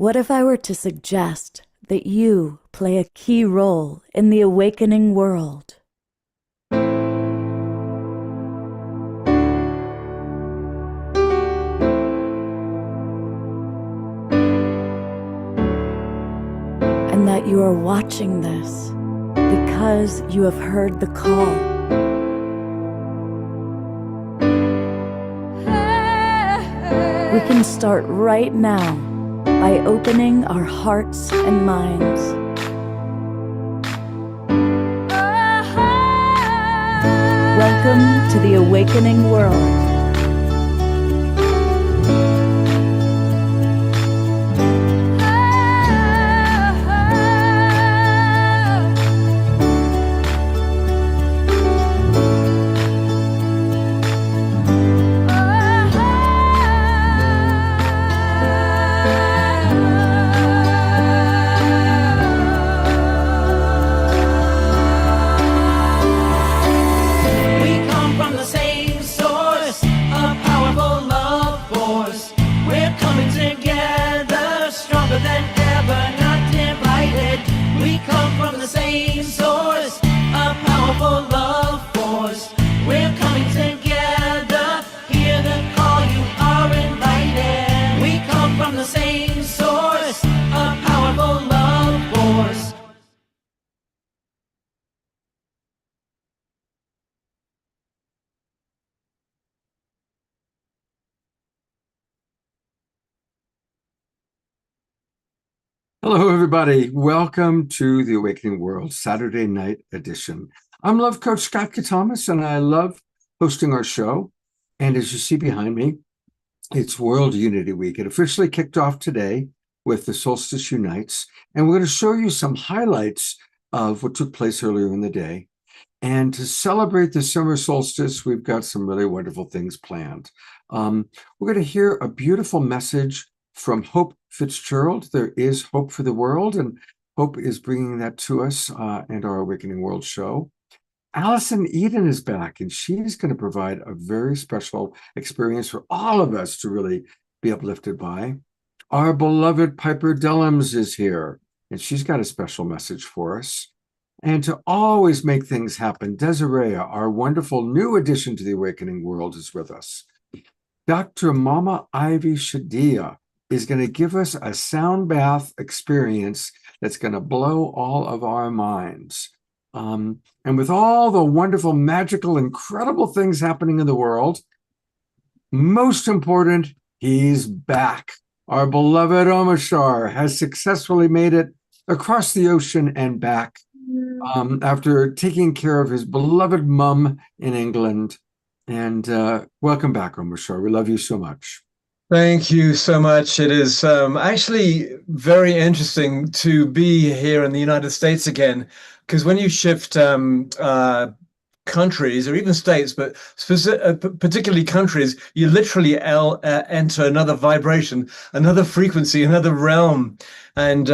What if I were to suggest that you play a key role in the awakening world? And that you are watching this because you have heard the call. We can start right now by opening our hearts and minds. Welcome to the awakening world. Hello, everybody. Welcome to the Awakening World Saturday night edition. I'm Love Coach Scott Thomas, and I love hosting our show. And as you see behind me, it's World Unity Week. It officially kicked off today with the Solstice Unites, and we're going to show you some highlights of what took place earlier in the day. And to celebrate the summer solstice, we've got some really wonderful things planned. We're going to hear a beautiful message from Hope Fitzgerald. There is hope for the world, and Hope is bringing that to us and our Awakening World show. Allison Eden is back, and she's going to provide a very special experience for all of us to really be uplifted by. Our beloved Piper Dellums is here, and she's got a special message for us. And to always make things happen, Desiree, our wonderful new addition to the Awakening World, is with us. Dr. Mama Ivy Shadia is going to give us a sound bath experience that's going to blow all of our minds. And with all the wonderful, magical, incredible things happening in the world, most important, he's back. Our beloved Omashar has successfully made it across the ocean and back after taking care of his beloved mum in England. And welcome back, Omashar. We love you so much. Thank you so much. It is actually very interesting to be here in the United States again, because when you shift countries or even states, but particularly countries, you literally enter another vibration, another frequency, another realm. And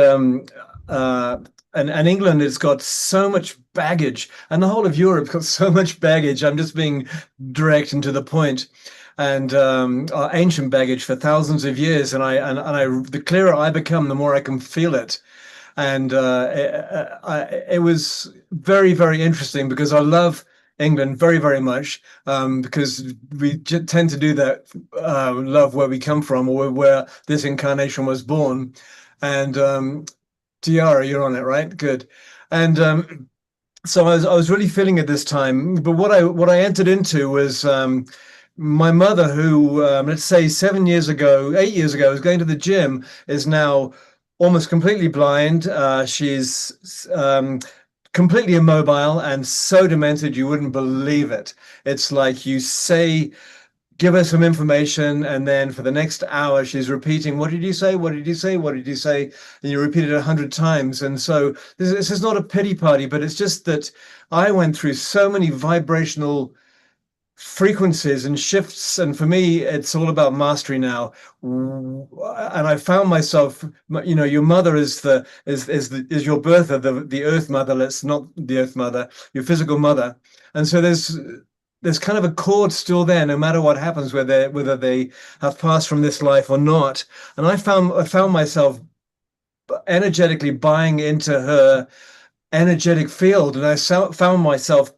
England has got so much baggage, and the whole of Europe got so much baggage. I'm just being direct and to the point. And our ancient baggage for thousands of years, and the clearer I become, the more I can feel it. And it was very, very interesting, because I love England very, very much, because we tend to do that, love where we come from, or where this incarnation was born. And Tiara, you're on it, right? Good. And so I was really feeling it this time. But what I entered into was my mother, who, let's say 8 years ago, was going to the gym, is now almost completely blind. She's completely immobile and so demented you wouldn't believe it. It's like you say, give her some information, and then for the next hour she's repeating, what did you say? What did you say? What did you say? And you repeat it 100 times. And so this is not a pity party, but it's just that I went through so many vibrational frequencies and shifts, and for me it's all about mastery now. And I found myself, your mother is your birther, the earth mother. Let's not the earth mother, your physical mother. And so there's kind of a cord still there, no matter what happens, whether they have passed from this life or not. And I found myself energetically buying into her energetic field, and I found myself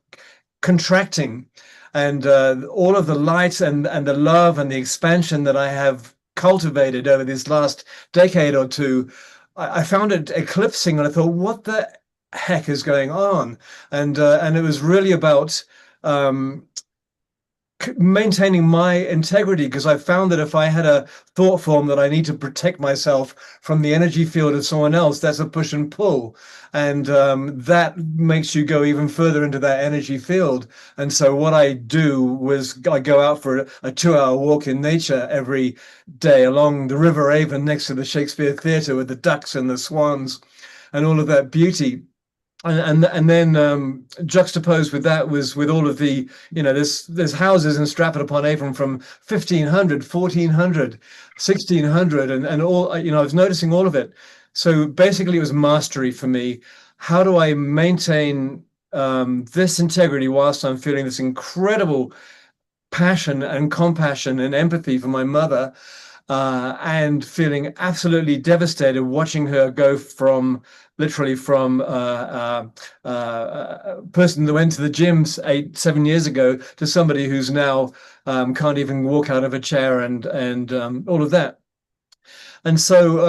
contracting, and all of the light and the love and the expansion that I have cultivated over this last decade or two, I found it eclipsing, and I thought, what the heck is going on? And it was really about maintaining my integrity, because I found that if I had a thought form that I need to protect myself from the energy field of someone else, that's a push and pull, and that makes you go even further into that energy field. And so what I do was I go out for a 2-hour walk in nature every day along the River Avon next to the Shakespeare Theatre with the ducks and the swans and all of that beauty. And then juxtaposed with that was with all of the, there's houses in Stratford upon Avon from 1500, 1400, 1600, and all, I was noticing all of it. So basically it was mastery for me. How do I maintain this integrity whilst I'm feeling this incredible passion and compassion and empathy for my mother, and feeling absolutely devastated watching her go from literally from a person that went to the gym 7 years ago to somebody who's now can't even walk out of a chair, and all of that. And so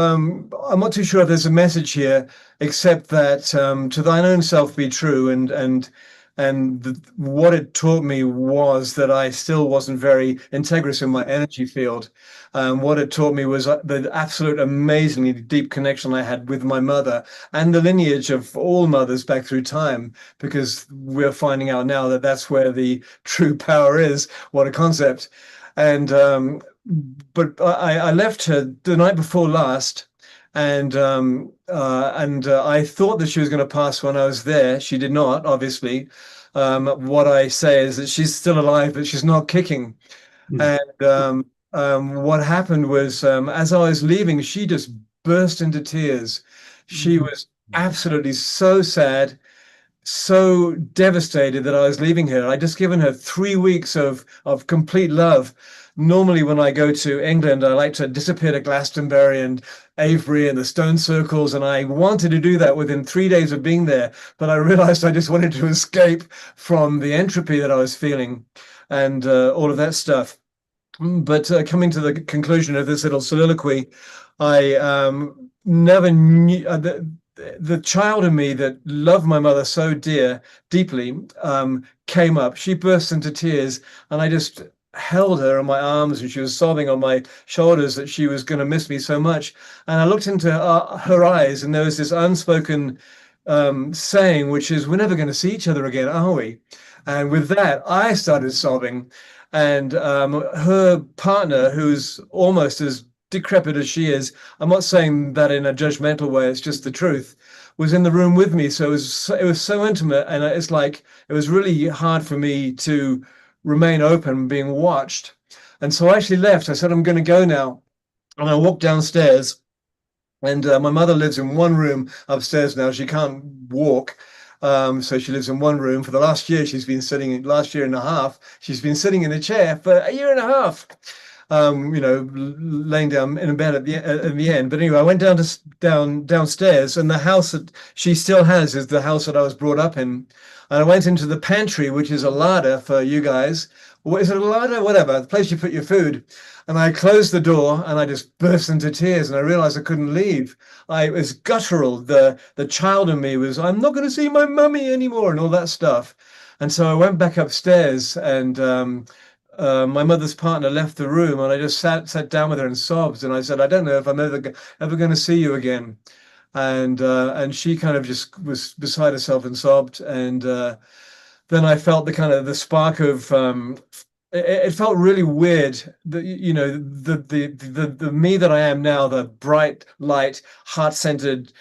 I'm not too sure if there's a message here, except that to thine own self be true, and what it taught me was that I still wasn't very integrous in my energy field. What it taught me was the absolute amazingly deep connection I had with my mother and the lineage of all mothers back through time, because we're finding out now that that's where the true power is. What a concept. And but I left her the night before last, and I thought that she was going to pass when I was there. She did not, obviously. What I say is that she's still alive, but she's not kicking. And what happened was, as I was leaving, she just burst into tears. She was absolutely so sad, so devastated that I was leaving her. I'd just given her 3 weeks of complete love. Normally, when I go to England, I like to disappear to Glastonbury and Avebury and the stone circles, and I wanted to do that within 3 days of being there. But I realized I just wanted to escape from the entropy that I was feeling and all of that stuff. But coming to the conclusion of this little soliloquy, I never knew the child in me that loved my mother so deeply came up. She burst into tears, and I just held her in my arms, and she was sobbing on my shoulders that she was going to miss me so much. And I looked into her eyes, and there was this unspoken saying, which is, we're never going to see each other again, are we? And with that, I started sobbing. And her partner, who's almost as decrepit as she is, I'm not saying that in a judgmental way, it's just the truth, was in the room with me. So it was so intimate, and it's like it was really hard for me to remain open, being watched. And so I actually left. I said, I'm going to go now. And I walked downstairs, and my mother lives in one room upstairs now. She can't walk. So she lives in one room. For the last year and a half, she's been sitting in a chair for a year and a half, laying down in a bed at the end. But anyway, I went downstairs, and the house that she still has is the house that I was brought up in. And I went into the pantry, which is a larder for you guys. What is it, a larder? Whatever, the place you put your food. And I closed the door, and I just burst into tears, and I realized I couldn't leave. It was guttural. The child in me was, I'm not going to see my mummy anymore, and all that stuff. And so I went back upstairs, and my mother's partner left the room, and I just sat down with her and sobbed. And I said, I don't know if I'm ever going to see you again. And she kind of just was beside herself and sobbed. And then I felt the spark of it felt really weird that, the me that I am now, the bright light, heart-centered,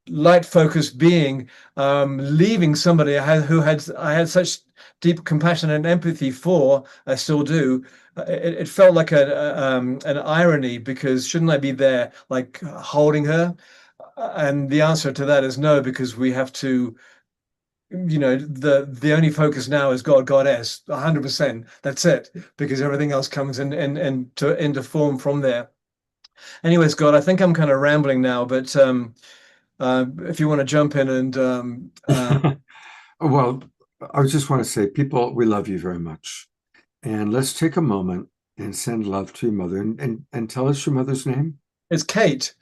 light-focused being, leaving somebody I had such deep compassion and empathy for. I still do. It felt like an irony, because shouldn't I be there, like, holding her? And the answer to that is no, because we have to, the only focus now is God, Goddess, 100%. That's it, because everything else comes into form from there. Anyway, Scott, I think I'm kind of rambling now, but if you want to jump in and Well, I just want to say, people, we love you very much. And let's take a moment and send love to your mother and tell us your mother's name. it's Kate,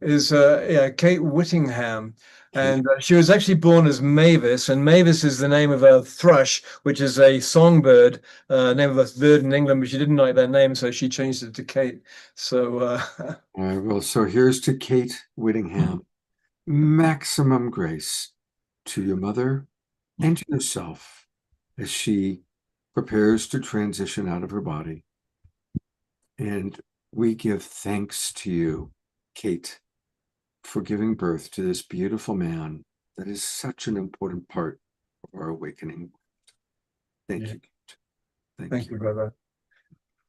Kate Whittingham. Kate. And she was actually born as Mavis, and Mavis is the name of a thrush, which is a songbird, name of a bird in England, but she didn't like that name, so she changed it to Kate. So All right, well, so here's to Kate Whittingham. Maximum grace to your mother and to yourself as she prepares to transition out of her body. And we give thanks to you, Kate, for giving birth to this beautiful man that is such an important part of our awakening. Thank you, Kate. Thank you, brother.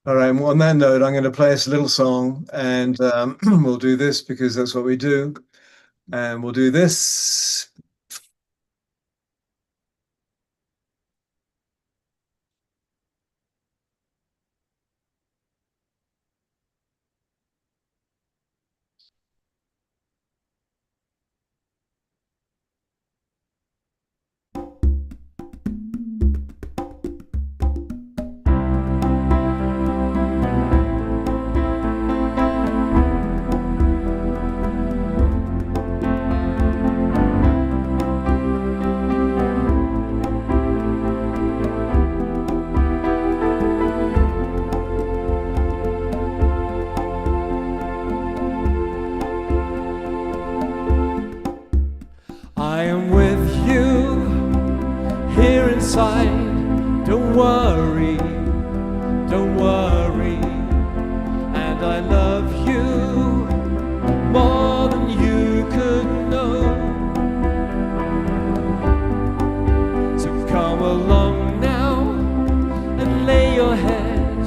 All right, well, on that note, I'm going to play us a little song, and we'll do this because that's what we do. And we'll do this. I am with you here inside. Don't worry, don't worry. And I love you more than you could know. So come along now and lay your head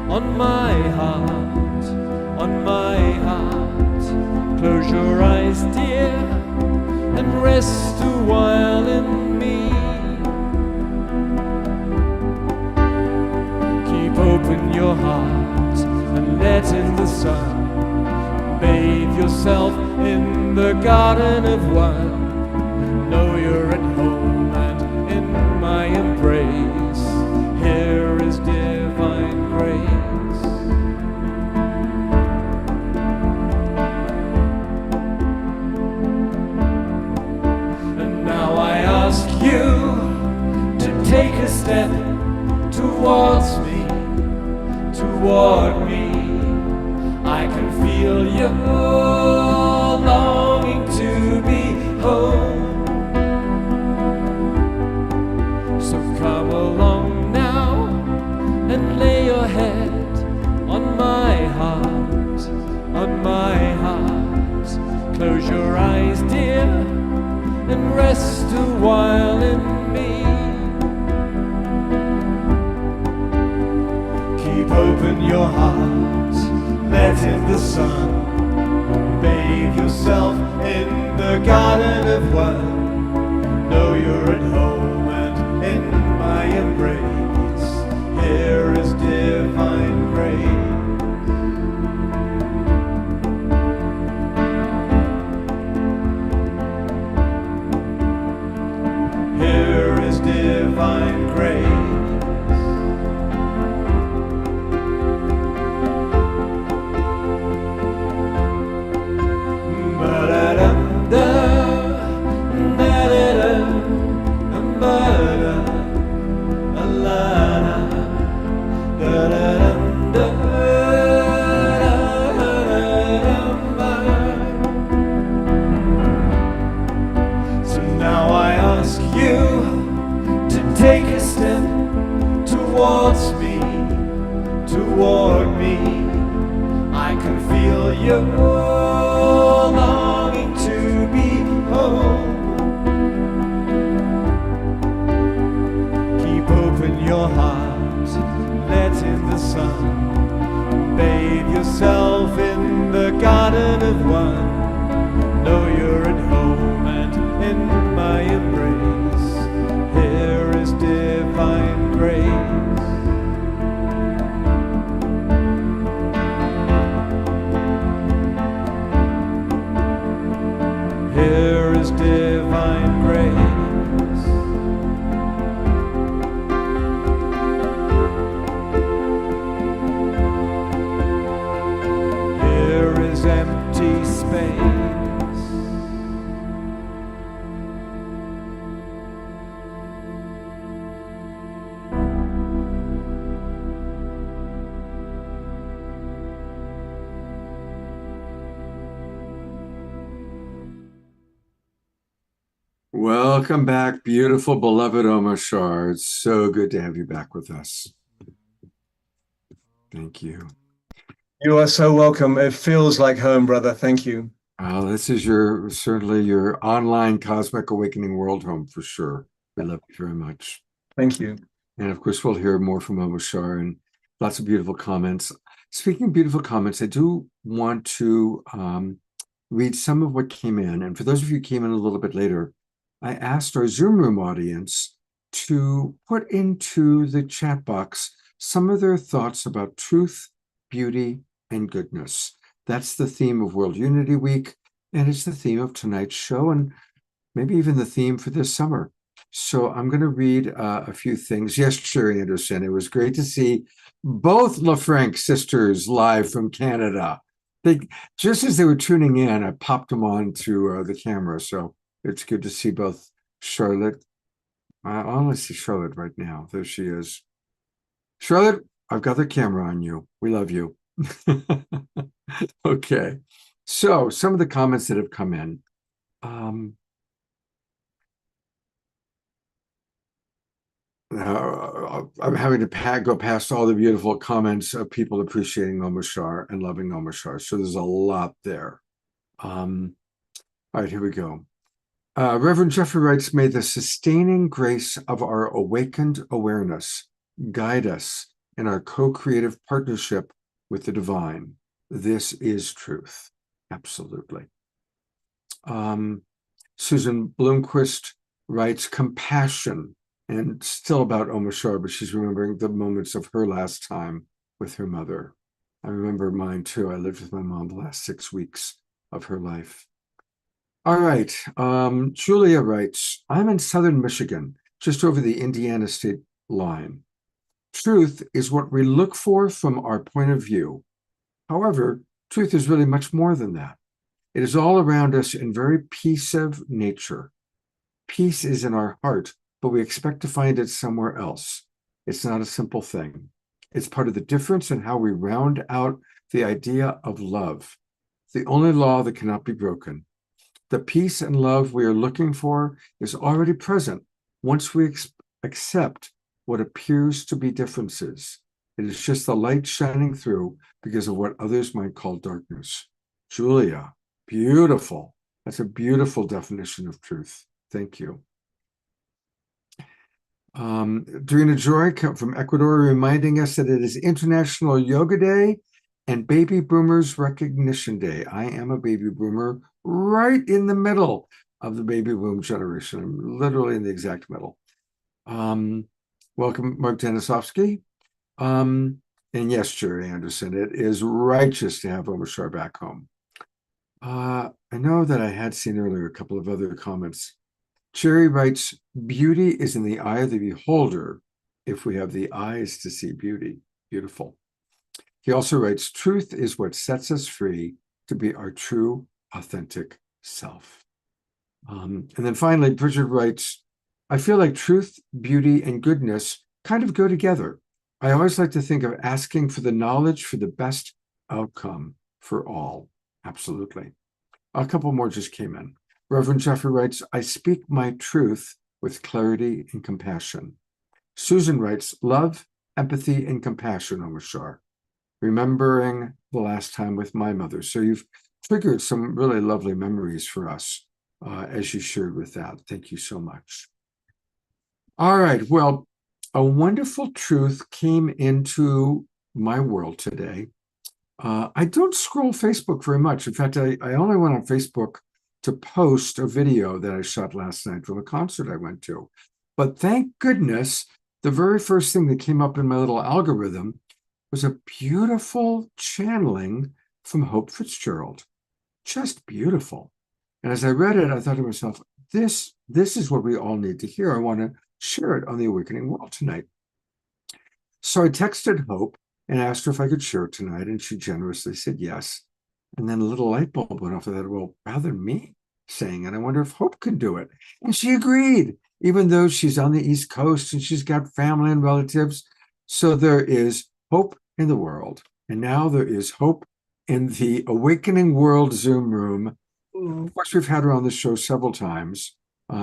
on my heart, on my heart. Close your eyes, dear, and rest a while in me. Keep open your heart and let in the sun. Bathe yourself in the garden of one. Know you're at home and in my embrace. Here is divine grace. You to take a step towards me, toward me. I can feel you longing to be home. So come along now and lay your head on my heart, on my heart. Close your eyes, dear, and rest a while in me. Keep open your heart, let in the sun. Bathe yourself in the garden of one. Know you're at home and in my embrace. Here is divine grace. Divine grace. So now I ask you take a step towards me, toward me. I can feel you longing to be home. Keep open your heart, let in the sun. Bathe yourself in the garden of one. Know you're at home and in my embrace. Here is divine grace. face. Welcome back, beautiful, beloved Omar Shah. It's so good to have you back with us. Thank you. You are so welcome. It feels like home, brother. Thank you. This is certainly your online Cosmic Awakening World home for sure. We love you very much. Thank you. And of course, we'll hear more from Omar Shah and lots of beautiful comments. Speaking of beautiful comments, I do want to read some of what came in. And for those of you who came in a little bit later, I asked our Zoom room audience to put into the chat box some of their thoughts about truth, beauty, and goodness. That's the theme of World Unity Week, and it's the theme of tonight's show, and maybe even the theme for this summer. So I'm going to read a few things. Yes, Sherry Anderson, it was great to see both LaFranc sisters live from Canada. Just as they were tuning in, I popped them on to the camera, so it's good to see both Charlotte. I only see Charlotte right now. There she is. Charlotte, I've got the camera on you. We love you. Okay. So some of the comments that have come in. I'm having to go past all the beautiful comments of people appreciating Omar Shah and loving Omar Shah. So there's a lot there. All right, here we go. Reverend Jeffrey writes, may the sustaining grace of our awakened awareness guide us in our co-creative partnership with the divine. This is truth. Absolutely. Susan Bloomquist writes, compassion, and still about Omar Shah, but she's remembering the moments of her last time with her mother. I remember mine too. I lived with my mom the last 6 weeks of her life. All right. Julia writes, I'm in southern Michigan, just over the Indiana state line. Truth is what we look for from our point of view. However, truth is really much more than that. It is all around us in very peace of nature. Peace is in our heart, but we expect to find it somewhere else. It's not a simple thing. It's part of the difference in how we round out the idea of love, the only law that cannot be broken. The peace and love we are looking for is already present once we accept what appears to be differences. It is just the light shining through because of what others might call darkness. Julia, beautiful. That's a beautiful definition of truth. Thank you. Dorina Joy from Ecuador reminding us that it is International Yoga Day and Baby Boomers Recognition Day. I am a baby boomer right in the middle of the baby boom generation. I'm literally in the exact middle. Welcome, Mark Denisovsky. And yes, Jerry Anderson, it is righteous to have Omar Shah back home. I know that I had seen earlier a couple of other comments. Jerry writes, beauty is in the eye of the beholder if we have the eyes to see beauty. Beautiful. He also writes, truth is what sets us free to be our true, authentic self. And then finally, Bridget writes, I feel like truth, beauty, and goodness kind of go together. I always like to think of asking for the knowledge for the best outcome for all. Absolutely. A couple more just came in. Reverend Jeffrey writes, I speak my truth with clarity and compassion. Susan writes, love, empathy, and compassion, Omar Shah. Remembering the last time with my mother. So you've triggered some really lovely memories for us as you shared with that. Thank you so much. All right. Well, a wonderful truth came into my world today. I don't scroll Facebook very much. In fact, I only went on Facebook to post a video that I shot last night from a concert I went to. But thank goodness, the very first thing that came up in my little algorithm was a beautiful channeling from Hope Fitzgerald. Just beautiful. And as I read it, I thought to myself, this is what we all need to hear. I want to share it on the Awakening World tonight. So I texted Hope and asked her if I could share it tonight, and she generously said yes. And then a little light bulb went off of that. Well, rather me saying it, I wonder if Hope can do it. And she agreed, even though she's on the East Coast and she's got family and relatives. So there is hope in the world. And now there is hope in the Awakening World Zoom room. Of course, we've had her on the show several times.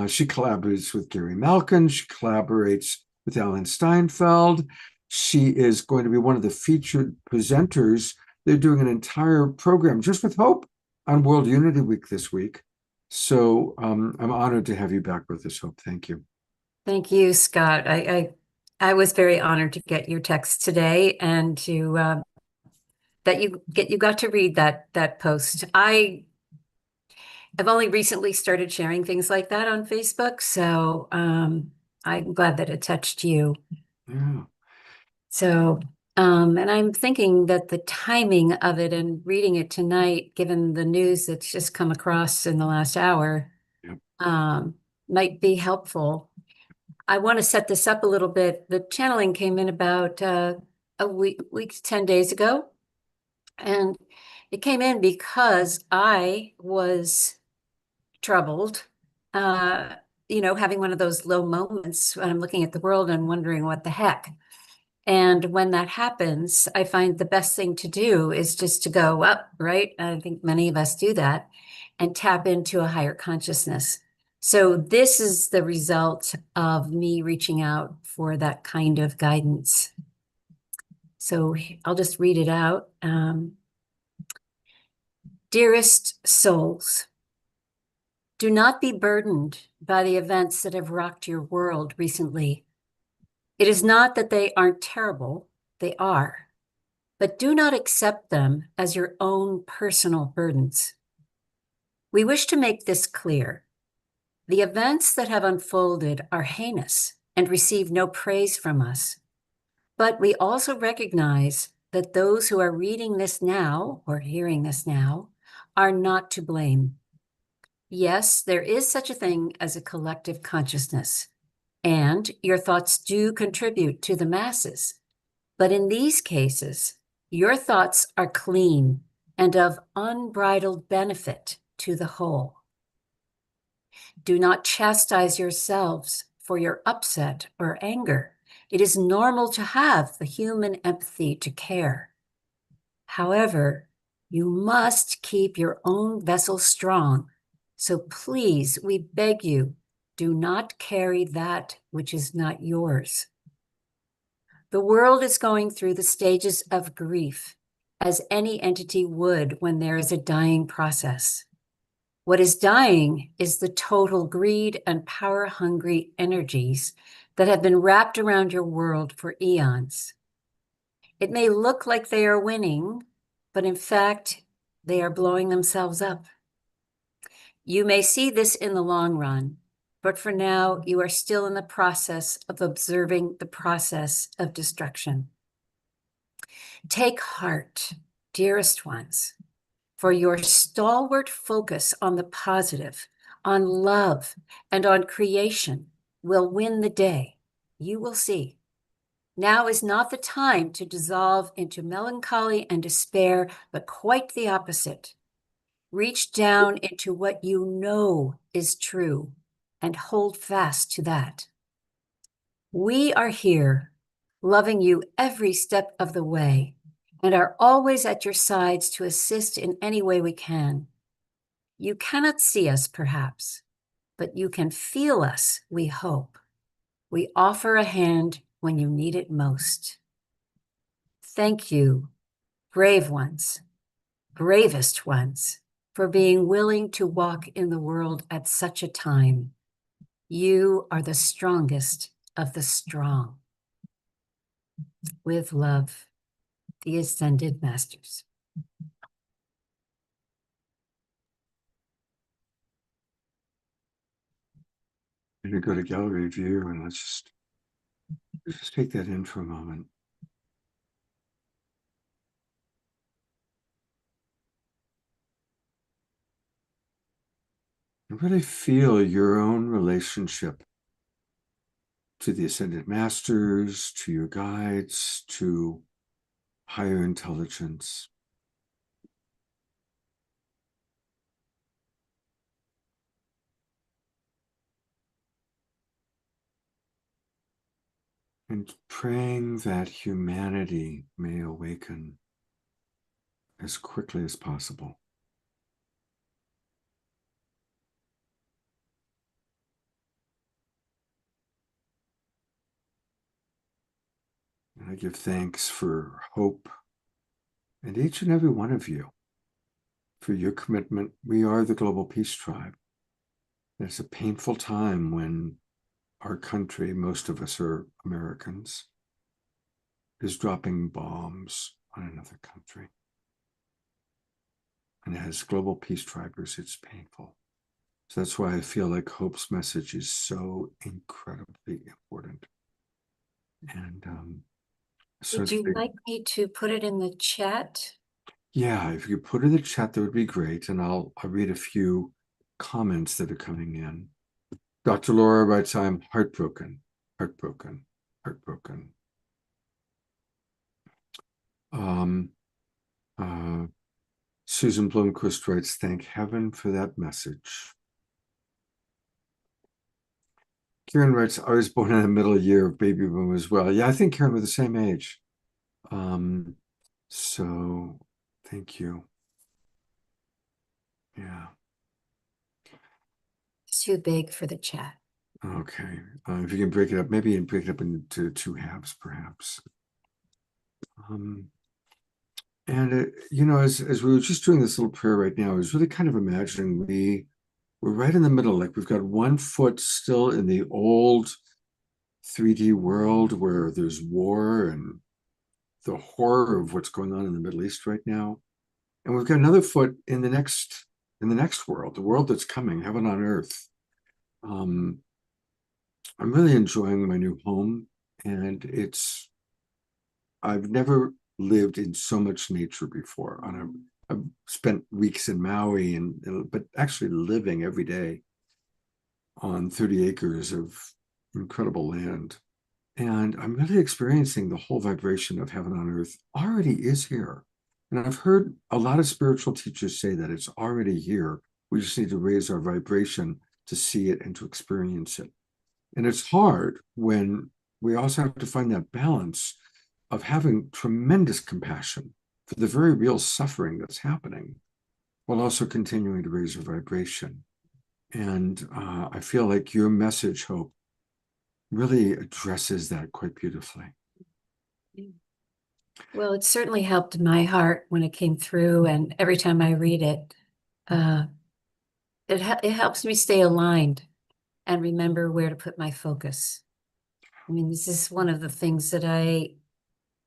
She collaborates with Gary Malkin. She collaborates with Alan Steinfeld. She is going to be one of the featured presenters. They're doing an entire program just with Hope on World Unity Week this week. So I'm honored to have you back with us, Hope. Thank you. Thank you, Scott. I was very honored to get your text today and to that you got to read that post. I've only recently started sharing things like that on Facebook, so I'm glad that it touched you. Yeah. So, and I'm thinking that the timing of it and reading it tonight, given the news that's just come across in the last hour, Yep. might be helpful. I want to set this up a little bit. The channeling came in about a week to 10 days ago. And it came in because I was troubled, having one of those low moments when I'm looking at the world and wondering what the heck. And when that happens, I find the best thing to do is just to go up, right? I think many of us do that and tap into a higher consciousness. So this is the result of me reaching out for that kind of guidance. So I'll just read it out. Dearest souls, do not be burdened by the events that have rocked your world recently. It is not that they aren't terrible, they are, but do not accept them as your own personal burdens. We wish to make this clear. The events that have unfolded are heinous and receive no praise from us. But we also recognize that those who are reading this now or hearing this now are not to blame. Yes, there is such a thing as a collective consciousness, and your thoughts do contribute to the masses. But in these cases, your thoughts are clean and of unbridled benefit to the whole. Do not chastise yourselves for your upset or anger. It is normal to have the human empathy to care. However, you must keep your own vessel strong. So please, we beg you, do not carry that which is not yours. The world is going through the stages of grief, as any entity would when there is a dying process. What is dying is the total greed and power-hungry energies that have been wrapped around your world for eons. It may look like they are winning, but in fact, they are blowing themselves up. You may see this in the long run, but for now, you are still in the process of observing the process of destruction. Take heart, dearest ones, for your stalwart focus on the positive, on love, and on creation will win the day. You will see. Now is not the time to dissolve into melancholy and despair, but quite the opposite. Reach down into what you know is true and hold fast to that. We are here, loving you every step of the way, and are always at your sides to assist in any way we can. You cannot see us, perhaps, but you can feel us, we hope. We offer a hand when you need it most. Thank you, brave ones, bravest ones, for being willing to walk in the world at such a time. You are the strongest of the strong. With love, the Ascended Masters. I'm going to go to gallery view and let's just take that in for a moment. And really feel your own relationship to the Ascended Masters, to your guides, to higher intelligence. and praying that humanity may awaken as quickly as possible. And I give thanks for hope and each and every one of you for your commitment. We are the Global Peace Tribe. It's a painful time when our country, most of us are Americans, is dropping bombs on another country. And as Global Peace Tribers, it's painful. So that's why I feel like Hope's message is so incredibly important. And Would you like me to put it in the chat? yeah, if you could put it in the chat, that would be great. And I'll read a few comments that are coming in. Dr. Laura writes, I'm heartbroken, heartbroken, heartbroken. Susan Blomquist writes, thank heaven for that message. Karen writes, I was born in the middle year of baby boom as well. Yeah, I think, Karen, we're the same age. So thank you. Yeah. It's too big for the chat. Okay. If you can break it up, maybe break it up into two halves, perhaps. You know, as we were just doing this little prayer right now, I was really kind of imagining we're right in the middle. Like we've got one foot still in the old 3D world where there's war and the horror of what's going on in the Middle East right now. And we've got another foot in the next world, the world that's coming, heaven on earth. I'm really enjoying my new home, and I've never lived in so much nature before. I've spent weeks in Maui, but actually living every day on 30 acres of incredible land. And I'm really experiencing the whole vibration of heaven on earth already is here. And I've heard a lot of spiritual teachers say that it's already here. We just need to raise our vibration to see it and to experience it. And it's hard when we also have to find that balance of having tremendous compassion for the very real suffering that's happening, while also continuing to raise our vibration. And I feel like your message, Hope, really addresses that quite beautifully. Well, it certainly helped my heart when it came through, and every time I read it, it helps me stay aligned and remember where to put my focus. I mean, this is one of the things that I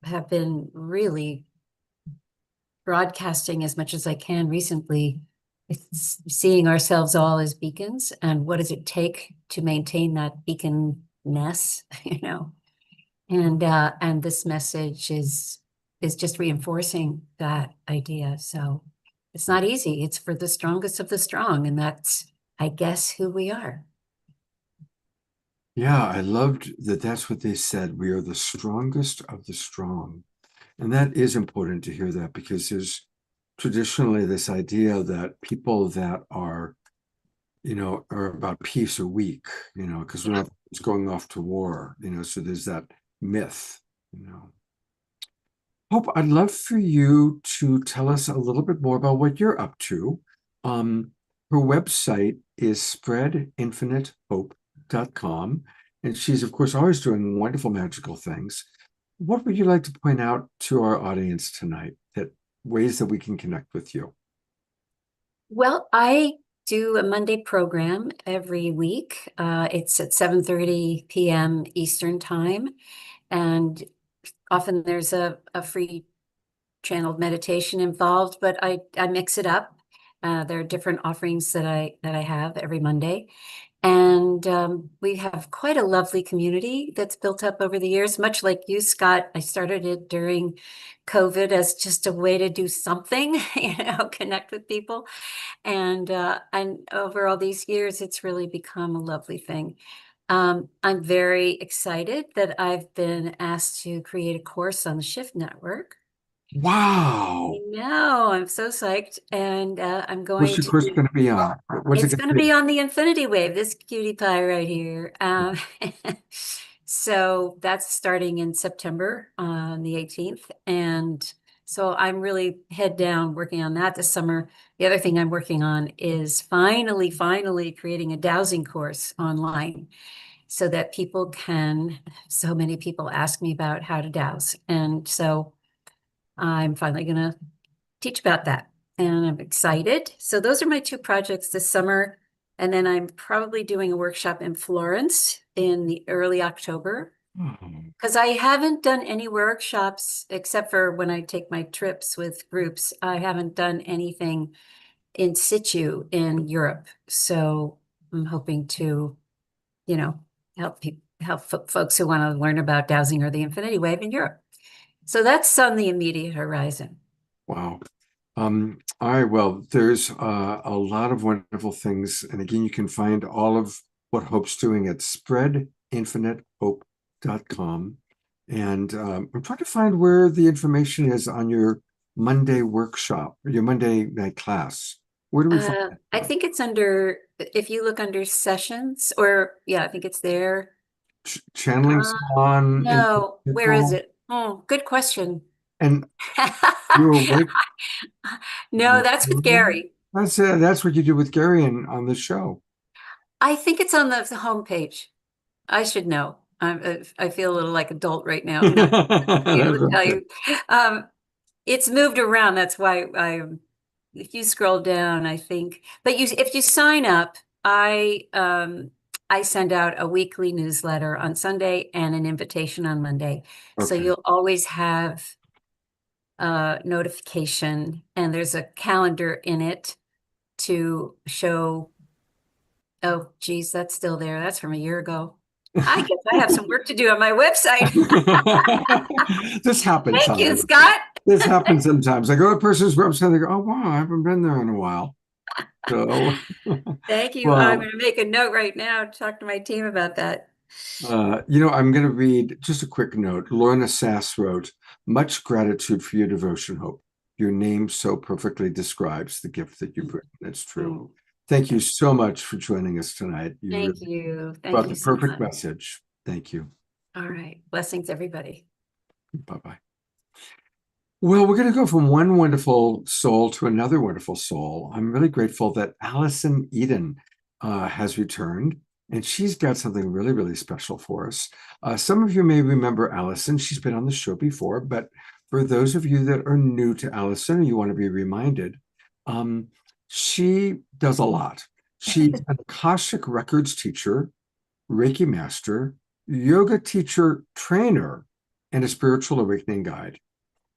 have been really broadcasting as much as I can recently. It's seeing ourselves all as beacons, and what does it take to maintain that beacon-ness, you know? And this message is just reinforcing that idea. So it's not easy. It's for the strongest of the strong, and that's, I guess, who we are. Yeah, I loved that. That's what they said. We are the strongest of the strong. And that is important to hear that, because there's traditionally this idea that people that are, are about peace are weak, because we're not going off to war, so there's that myth, Hope, I'd love for you to tell us a little bit more about what you're up to. Her website is spreadinfinitehope.com, and she's, of course, always doing wonderful, magical things. What would you like to point out to our audience tonight, that ways that we can connect with you? Well, I do a Monday program every week. It's at 7:30 p.m. Eastern time, and often there's a free channeled meditation involved, but I mix it up. There are different offerings that I have every Monday. And we have quite a lovely community that's built up over the years, much like you, Scott. I started it during COVID as just a way to do something, connect with people. And over all these years, it's really become a lovely thing. I'm very excited that I've been asked to create a course on the Shift Network. Wow. No, I'm so psyched. And I'm going What's your course going to be on? What's it's it going to be on the Infinity Wave, this cutie pie right here. So that's starting in September on the 18th. And so I'm really head down working on that this summer. The other thing I'm working on is finally creating a dowsing course online so that people can, so many people ask me about how to dowse. And so I'm finally going to teach about that. And I'm excited. So those are my two projects this summer. And then I'm probably doing a workshop in Florence in the early October. Oh, Because I haven't done any workshops except for when I take my trips with groups. I haven't done anything in situ in Europe. So I'm hoping to, help people, folks who want to learn about dowsing or the infinity wave in Europe. So that's on the immediate horizon. wow. All right, well, there's a lot of wonderful things. And again, you can find all of what Hope's doing at spreadinfinitehope.com. And I'm trying to find where the information is on your Monday workshop or your Monday night class. Where do we find I that? think it's under, if you look under sessions, or yeah, I think it's there. Channeling Salon and No, where is it? Oh, good question. And you're awake. No, that's with Gary. That's what you do with Gary on the show. I think it's on the homepage. I should know. I feel a little like adult right now. Not be able to tell you. It's moved around. That's why if you scroll down, I think, but if you sign up, I send out a weekly newsletter on Sunday and an invitation on Monday. So Okay. you'll always have notification, and there's a calendar in it to show. Oh, geez, that's still there. That's from a year ago. I guess I have some work to do on my website. This happens. Thank you, sometimes. Scott. This happens sometimes. I go to a person's website, they go, oh, wow, I haven't been there in a while. So, Thank you. well, I'm going to make a note right now to talk to my team about that. I'm going to read just a quick note. Lorna Sass wrote, much gratitude for your devotion, Hope. Your name so perfectly describes the gift that you bring. That's true. Thank you so much for joining us tonight. You Thank really you. Thank brought you the so perfect much. message. Thank you. All right. Blessings, everybody. Bye-bye. Well, we're going to go from one wonderful soul to another wonderful soul. I'm really grateful that Allison Eden has returned, and she's got something really, really special for us. Some of you may remember Allison. She's been on the show before, but for those of you that are new to Allison or you want to be reminded, she does a lot. She's an Akashic Records teacher, Reiki master, yoga teacher, trainer, and a spiritual awakening guide.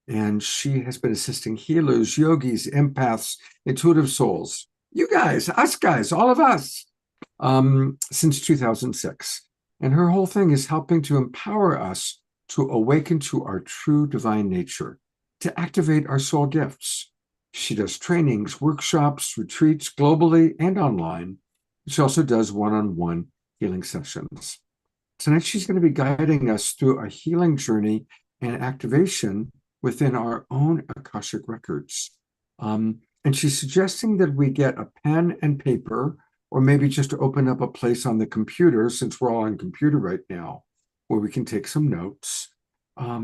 And she has been assisting healers, yogis, empaths, intuitive souls, you guys, us guys, all of us, since 2006. And her whole thing is helping to empower us to awaken to our true divine nature, to activate our soul gifts. She does trainings, workshops, retreats globally and online. She also does one-on-one healing sessions. Tonight, she's going to be guiding us through a healing journey and activation within our own Akashic records. And she's suggesting that we get a pen and paper, or maybe just to open up a place on the computer, since we're all on computer right now, where we can take some notes. I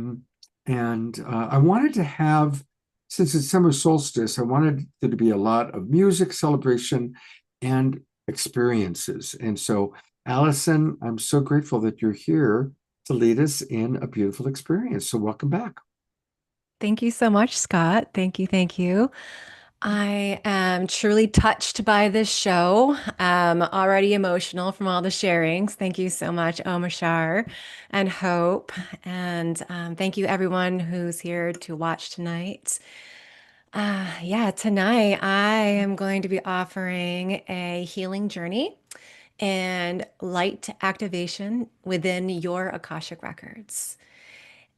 wanted to have, since it's summer solstice, I wanted there to be a lot of music, celebration, and experiences. And so, Allison, I'm so grateful that you're here to lead us in a beautiful experience. So welcome back. Thank you so much, Scott. Thank you. Thank you. I am truly touched by this show. Already emotional from all the sharings. Thank you so much, Omashar and Hope. And thank you, everyone who's here to watch tonight. Tonight I am going to be offering a healing journey and light activation within your Akashic Records.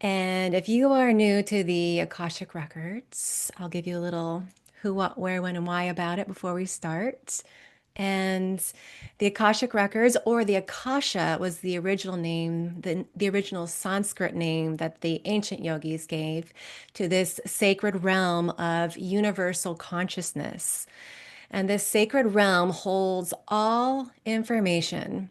And if you are new to the Akashic Records, I'll give you a little who, what, where, when, and why about it before we start. And the Akashic Records, or the Akasha, was the original name, the original Sanskrit name that the ancient yogis gave to this sacred realm of universal consciousness. And this sacred realm holds all information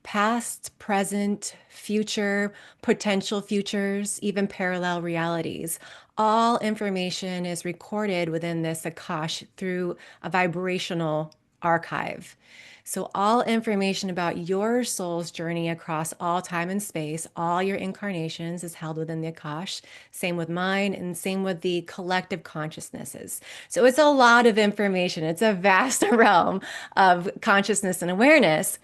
past, present, future, potential futures, even parallel realities. All information is recorded within this Akash through a vibrational archive. So, all information about your soul's journey across all time and space, all your incarnations, is held within the Akash. Same with mine, and same with the collective consciousnesses. So, it's a lot of information. It's a vast realm of consciousness and awareness.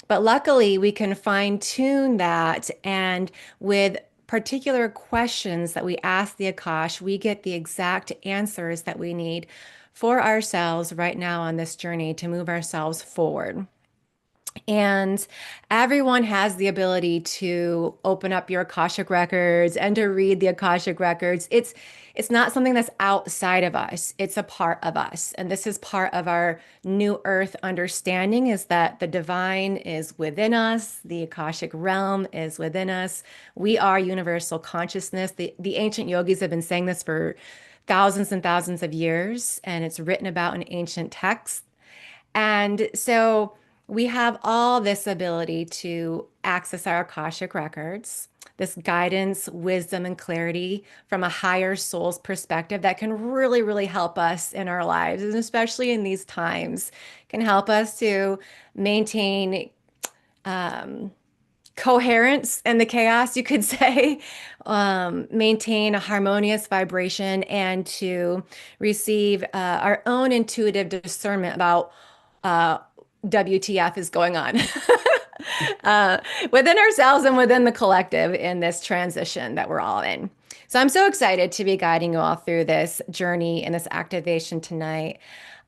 But luckily, we can fine tune that. And with particular questions that we ask the Akash, we get the exact answers that we need for ourselves right now on this journey to move ourselves forward. And everyone has the ability to open up your Akashic records and to read the Akashic records. It's not something that's outside of us. It's a part of us. And this is part of our new earth understanding, is that the divine is within us. The Akashic realm is within us. We are universal consciousness. The ancient yogis have been saying this for thousands and thousands of years, and it's written about in ancient texts. And so we have all this ability to access our Akashic records, this guidance, wisdom, and clarity from a higher soul's perspective that can really, really help us in our lives, and especially in these times, can help us to maintain coherence in the chaos, you could say, maintain a harmonious vibration, and to receive our own intuitive discernment about WTF is going on within ourselves and within the collective in this transition that we're all in. So I'm so excited to be guiding you all through this journey and this activation tonight.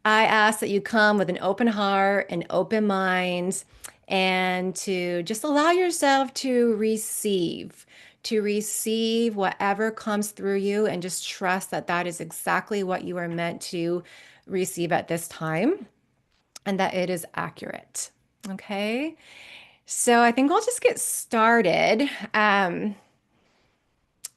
I ask that you come with an open heart, an open mind, and to just allow yourself to receive whatever comes through you, and just trust that that is exactly what you are meant to receive at this time, and that it is accurate. Okay. So I think we'll just get started.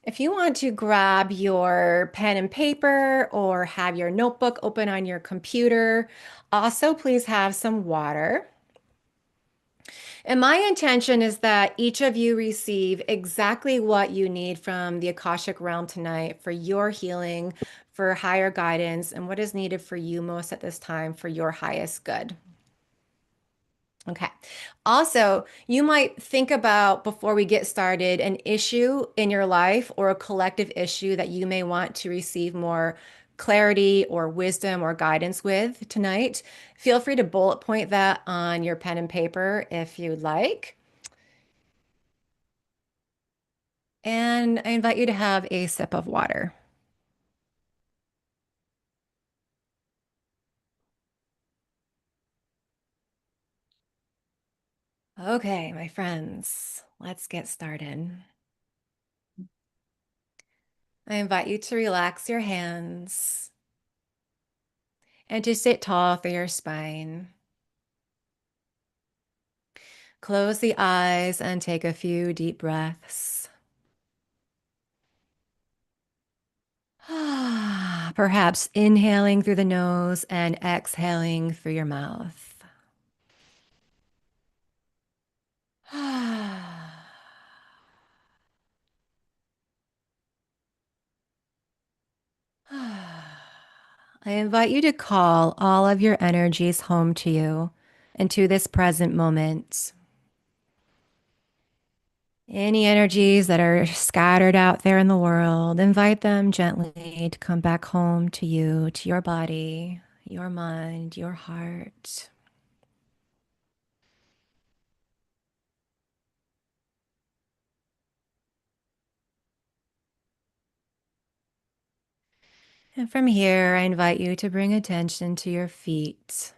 If you want to grab your pen and paper or have your notebook open on your computer, also please have some water. And my intention is that each of you receive exactly what you need from the Akashic realm tonight for your healing, for higher guidance, and what is needed for you most at this time for your highest good. Okay. Also, you might think about, before we get started, an issue in your life or a collective issue that you may want to receive more clarity or wisdom or guidance with tonight. Feel free to bullet point that on your pen and paper if you'd like. And I invite you to have a sip of water. Okay, my friends, let's get started. I invite you to relax your hands and to sit tall through your spine. Close the eyes and take a few deep breaths. Perhaps inhaling through the nose and exhaling through your mouth. I invite you to call all of your energies home to you, into this present moment. Any energies that are scattered out there in the world, invite them gently to come back home to you, to your body, your mind, your heart. And from here, I invite you to bring attention to your feet.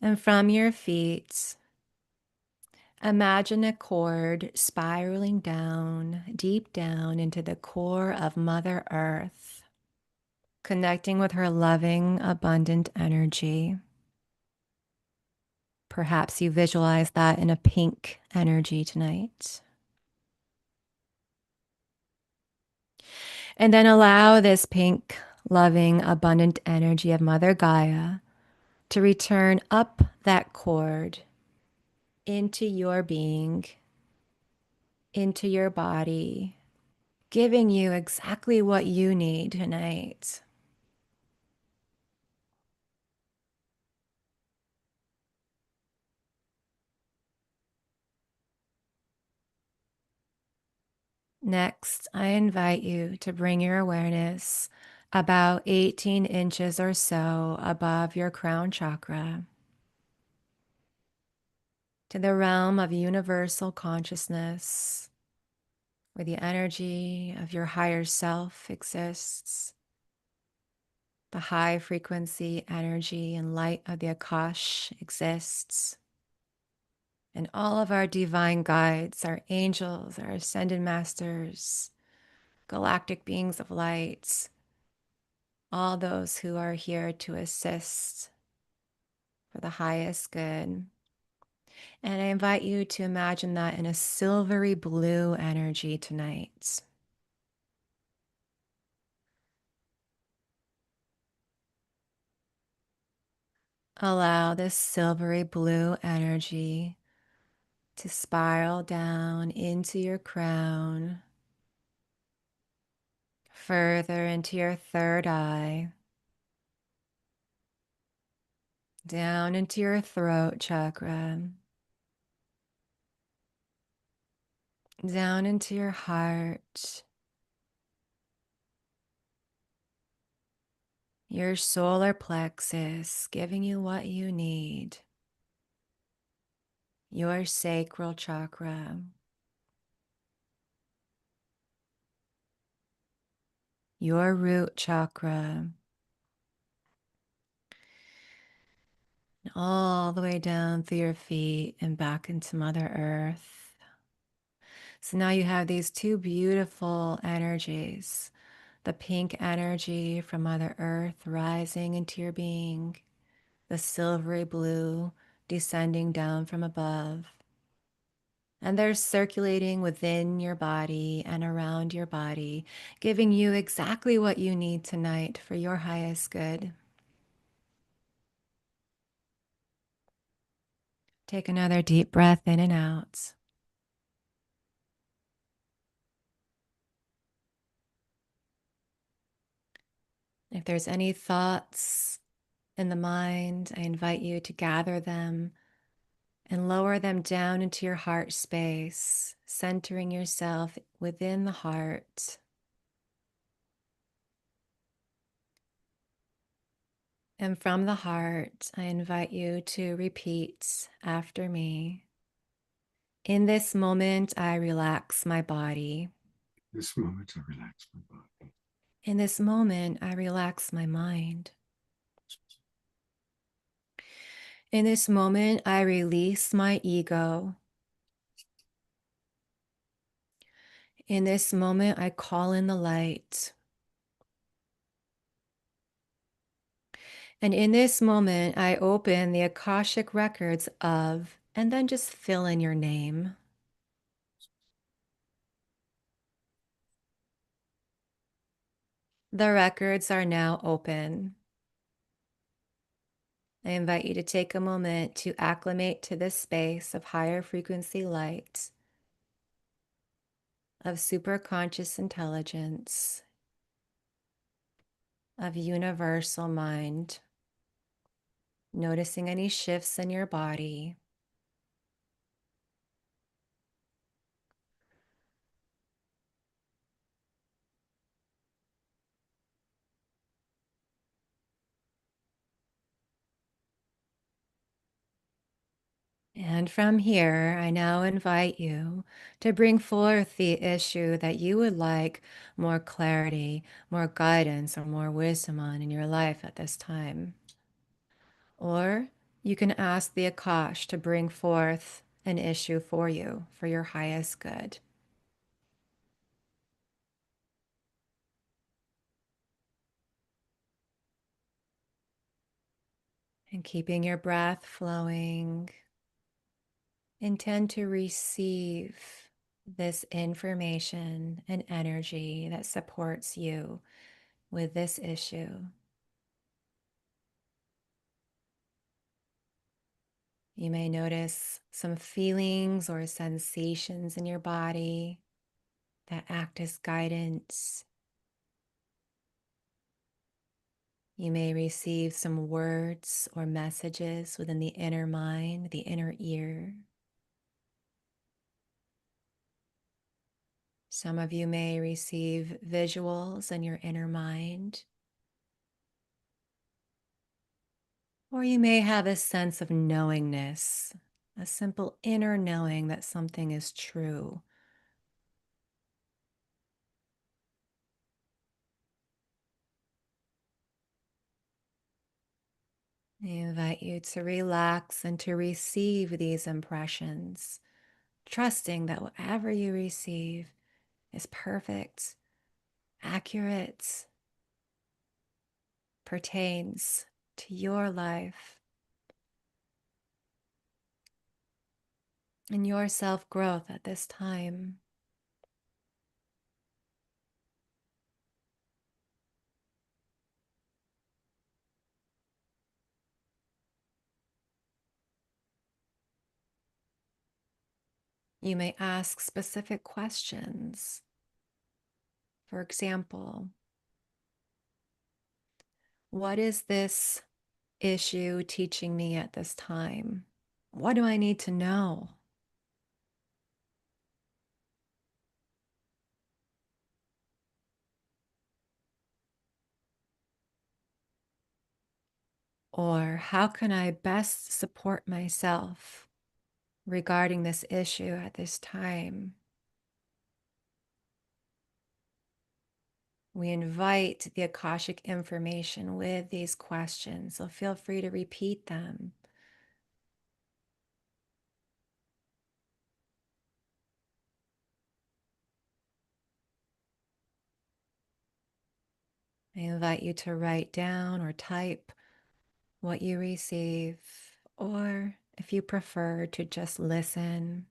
And from your feet, imagine a cord spiraling down, deep down into the core of Mother Earth, connecting with her loving, abundant energy. Perhaps you visualize that in a pink energy tonight. And then allow this pink, loving, abundant energy of Mother Gaia to return up that cord into your being, into your body, giving you exactly what you need tonight. Next, I invite you to bring your awareness about 18 inches or so above your crown chakra to the realm of universal consciousness, where the energy of your higher self exists, the high frequency energy and light of the Akash exists, and all of our divine guides, our angels, our ascended masters, galactic beings of light, all those who are here to assist for the highest good. And I invite you to imagine that in a silvery blue energy tonight. Allow this silvery blue energy to spiral down into your crown, further into your third eye, down into your throat chakra, down into your heart, your solar plexus, giving you what you need, your sacral chakra, your root chakra, and all the way down through your feet and back into Mother Earth. So now you have these two beautiful energies, the pink energy from Mother Earth rising into your being, the silvery blue descending down from above. And they're circulating within your body and around your body, giving you exactly what you need tonight for your highest good. Take another deep breath in and out. If there's any thoughts in the mind, I invite you to gather them and lower them down into your heart space, centering yourself within the heart. And from the heart, I invite you to repeat after me. In this moment, I relax my body. This moment, I relax my body. In this moment, I relax my mind. In this moment, I release my ego. In this moment, I call in the light. And in this moment, I open the Akashic records of, and then just fill in your name. The records are now open. I invite you to take a moment to acclimate to this space of higher frequency light, of superconscious intelligence, of universal mind, noticing any shifts in your body. And from here, I now invite you to bring forth the issue that you would like more clarity, more guidance, or more wisdom on in your life at this time. Or you can ask the Akash to bring forth an issue for you for your highest good. And keeping your breath flowing, intend to receive this information and energy that supports you with this issue. You may notice some feelings or sensations in your body that act as guidance. You may receive some words or messages within the inner mind, the inner ear. Some of you may receive visuals in your inner mind, or you may have a sense of knowingness, a simple inner knowing that something is true. I invite you to relax and to receive these impressions, trusting that whatever you receive is perfect, accurate, pertains to your life and your self growth at this time. You may ask specific questions. For example, what is this issue teaching me at this time? What do I need to know? Or how can I best support myself regarding this issue at this time? We invite the Akashic information with these questions, so feel free to repeat them. I invite you to write down or type what you receive, or if you prefer, to just listen.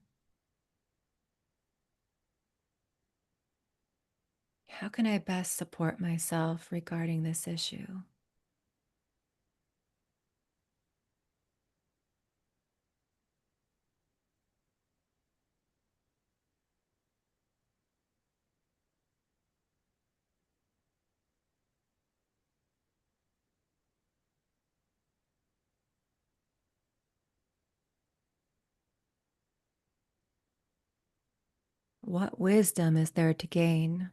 How can I best support myself regarding this issue? What wisdom is there to gain?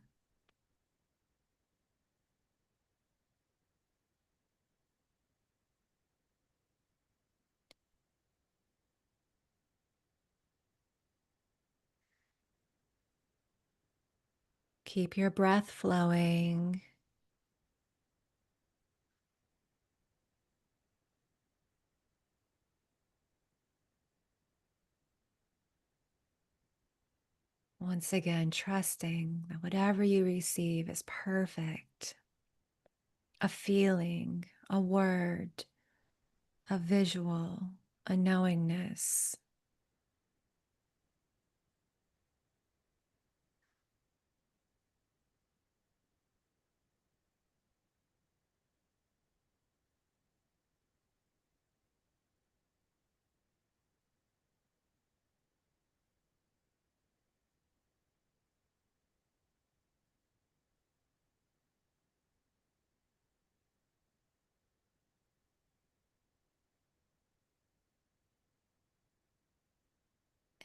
Keep your breath flowing. Once again, trusting that whatever you receive is perfect. A feeling, a word, a visual, a knowingness.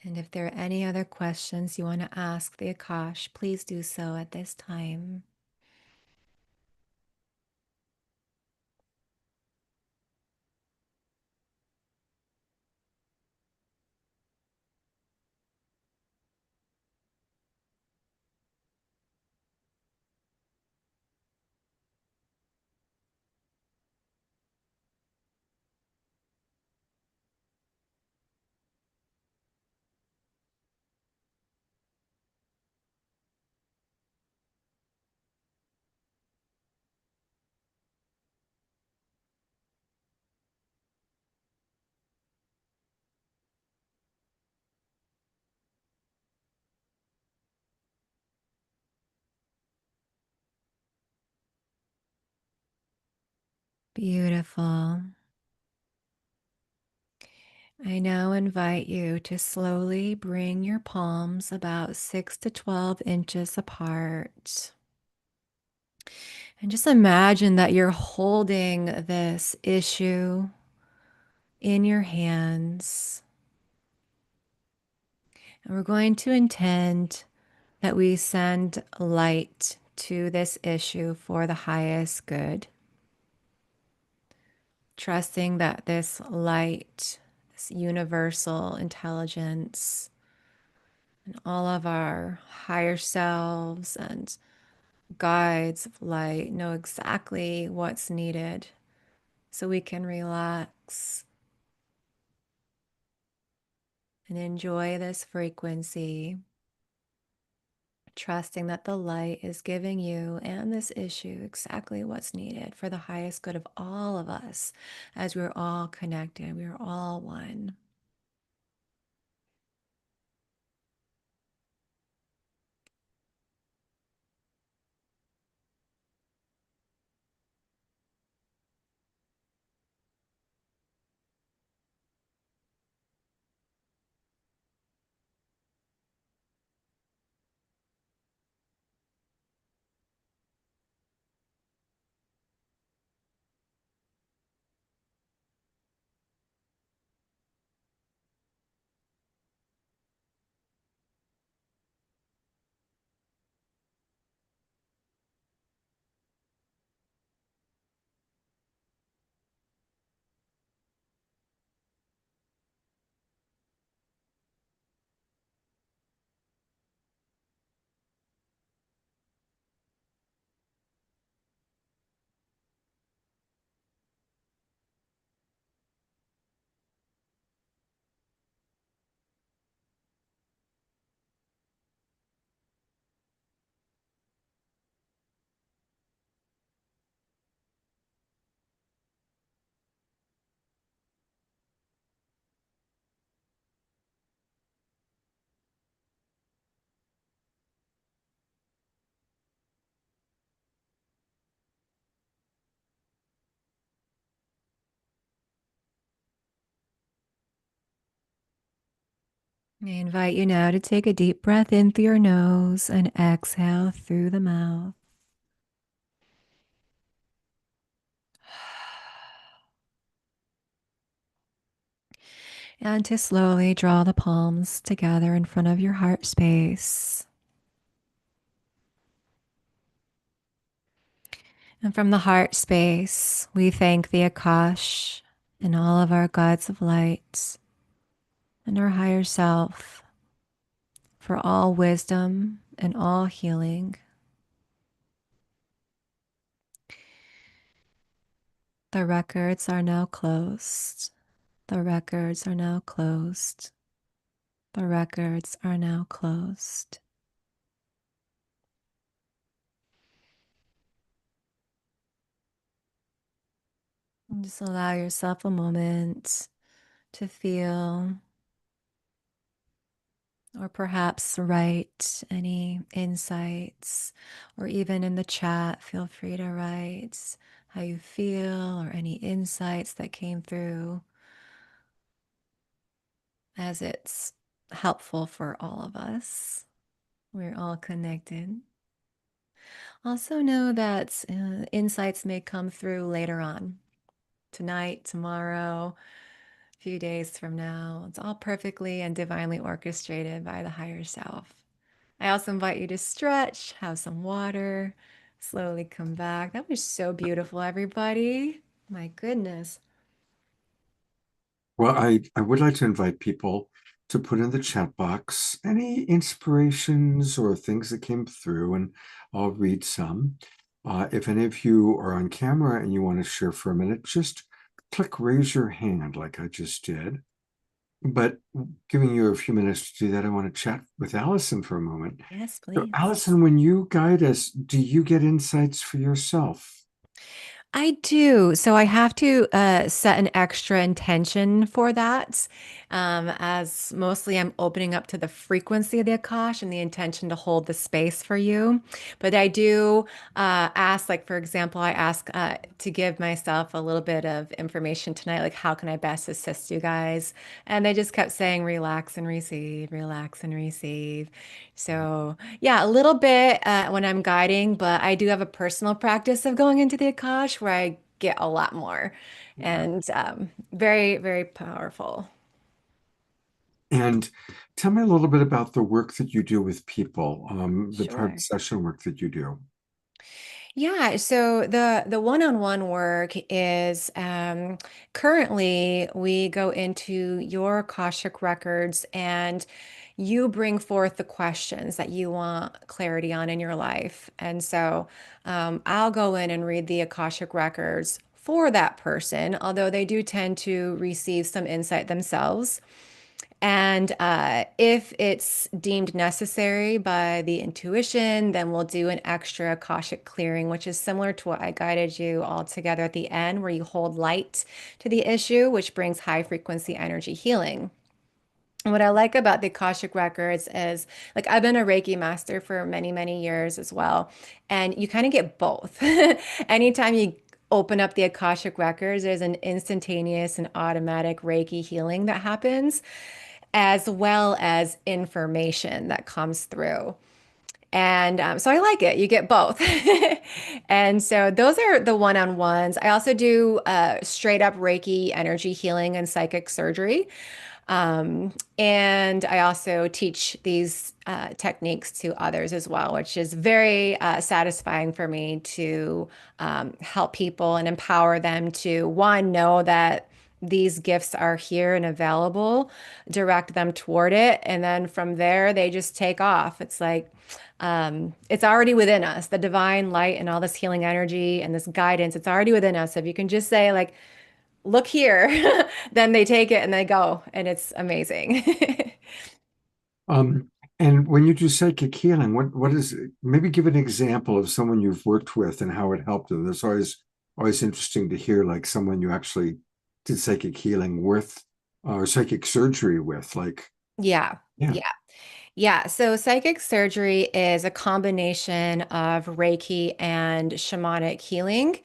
And if there are any other questions you want to ask the Akash, please do so at this time. Beautiful. I now invite you to slowly bring your palms about 6 to 12 inches apart. And just imagine that you're holding this issue in your hands. And we're going to intend that we send light to this issue for the highest good. Trusting that this light, this universal intelligence, and all of our higher selves and guides of light know exactly what's needed so we can relax and enjoy this frequency, trusting that the light is giving you and this issue exactly what's needed for the highest good of all of us, as we're all connected, we're all one. I invite you now to take a deep breath in through your nose and exhale through the mouth. And to slowly draw the palms together in front of your heart space. And from the heart space, we thank the Akash and all of our guides of light and our higher self for all wisdom and all healing. The records are now closed. The records are now closed. The records are now closed. And just allow yourself a moment to feel, or perhaps write any insights, or even in the chat, feel free to write how you feel or any insights that came through, as it's helpful for all of us. We're all connected. Also know that insights may come through later on, tonight, tomorrow, a few days from now. It's all perfectly and divinely orchestrated by the higher self. I also invite you to stretch, have some water, slowly come back. That was so beautiful, everybody. My goodness. Well, I would like to invite people to put in the chat box any inspirations or things that came through, and I'll read some. If any of you are on camera and you want to share for a minute, just click raise your hand like I just did. But giving you a few minutes to do that, I want to chat with Allison for a moment. Yes, So, please. Allison, when you guide us, do you get insights for yourself? I do. So I have to set an extra intention for that. As mostly I'm opening up to the frequency of the Akash and the intention to hold the space for you. But I do ask, like, for example, I ask to give myself a little bit of information tonight, like, how can I best assist you guys? And they just kept saying, relax and receive, relax and receive. So, yeah, a little bit when I'm guiding, but I do have a personal practice of going into the Akash where I get a lot more Yeah. and very, very powerful. And tell me a little bit about the work that you do with people, the private Sure. session work that you do. Yeah, so the one-on-one work is currently we go into your Akashic records and you bring forth the questions that you want clarity on in your life. And so I'll go in and read the Akashic records for that person, although they do tend to receive some insight themselves. And if it's deemed necessary by the intuition, then we'll do an extra Akashic clearing, which is similar to what I guided you all together at the end, where you hold light to the issue, which brings high frequency energy healing. And what I like about the Akashic records is, like, I've been a Reiki master for many, many years as well. And you kind of get both. Anytime you open up the Akashic records, there's an instantaneous and automatic Reiki healing that happens, as well as information that comes through. And so I like it. You get both. And so those are the one-on-ones. I also do straight up Reiki energy healing and psychic surgery. And I also teach these techniques to others as well, which is very satisfying for me to help people and empower them to, one, know that these gifts are here and available, direct them toward it. And then from there, they just take off. It's like, it's already within us, the divine light and all this healing energy and this guidance. It's already within us. If you can just say, like, look here, then they take it and they go, and it's amazing. Um, and when you do psychic healing, what is maybe give an example of someone you've worked with and how it helped them. It's always interesting to hear like someone you actually did psychic healing with or psychic surgery with. Like, Yeah. yeah. Yeah. Yeah. So psychic surgery is a combination of Reiki and shamanic healing,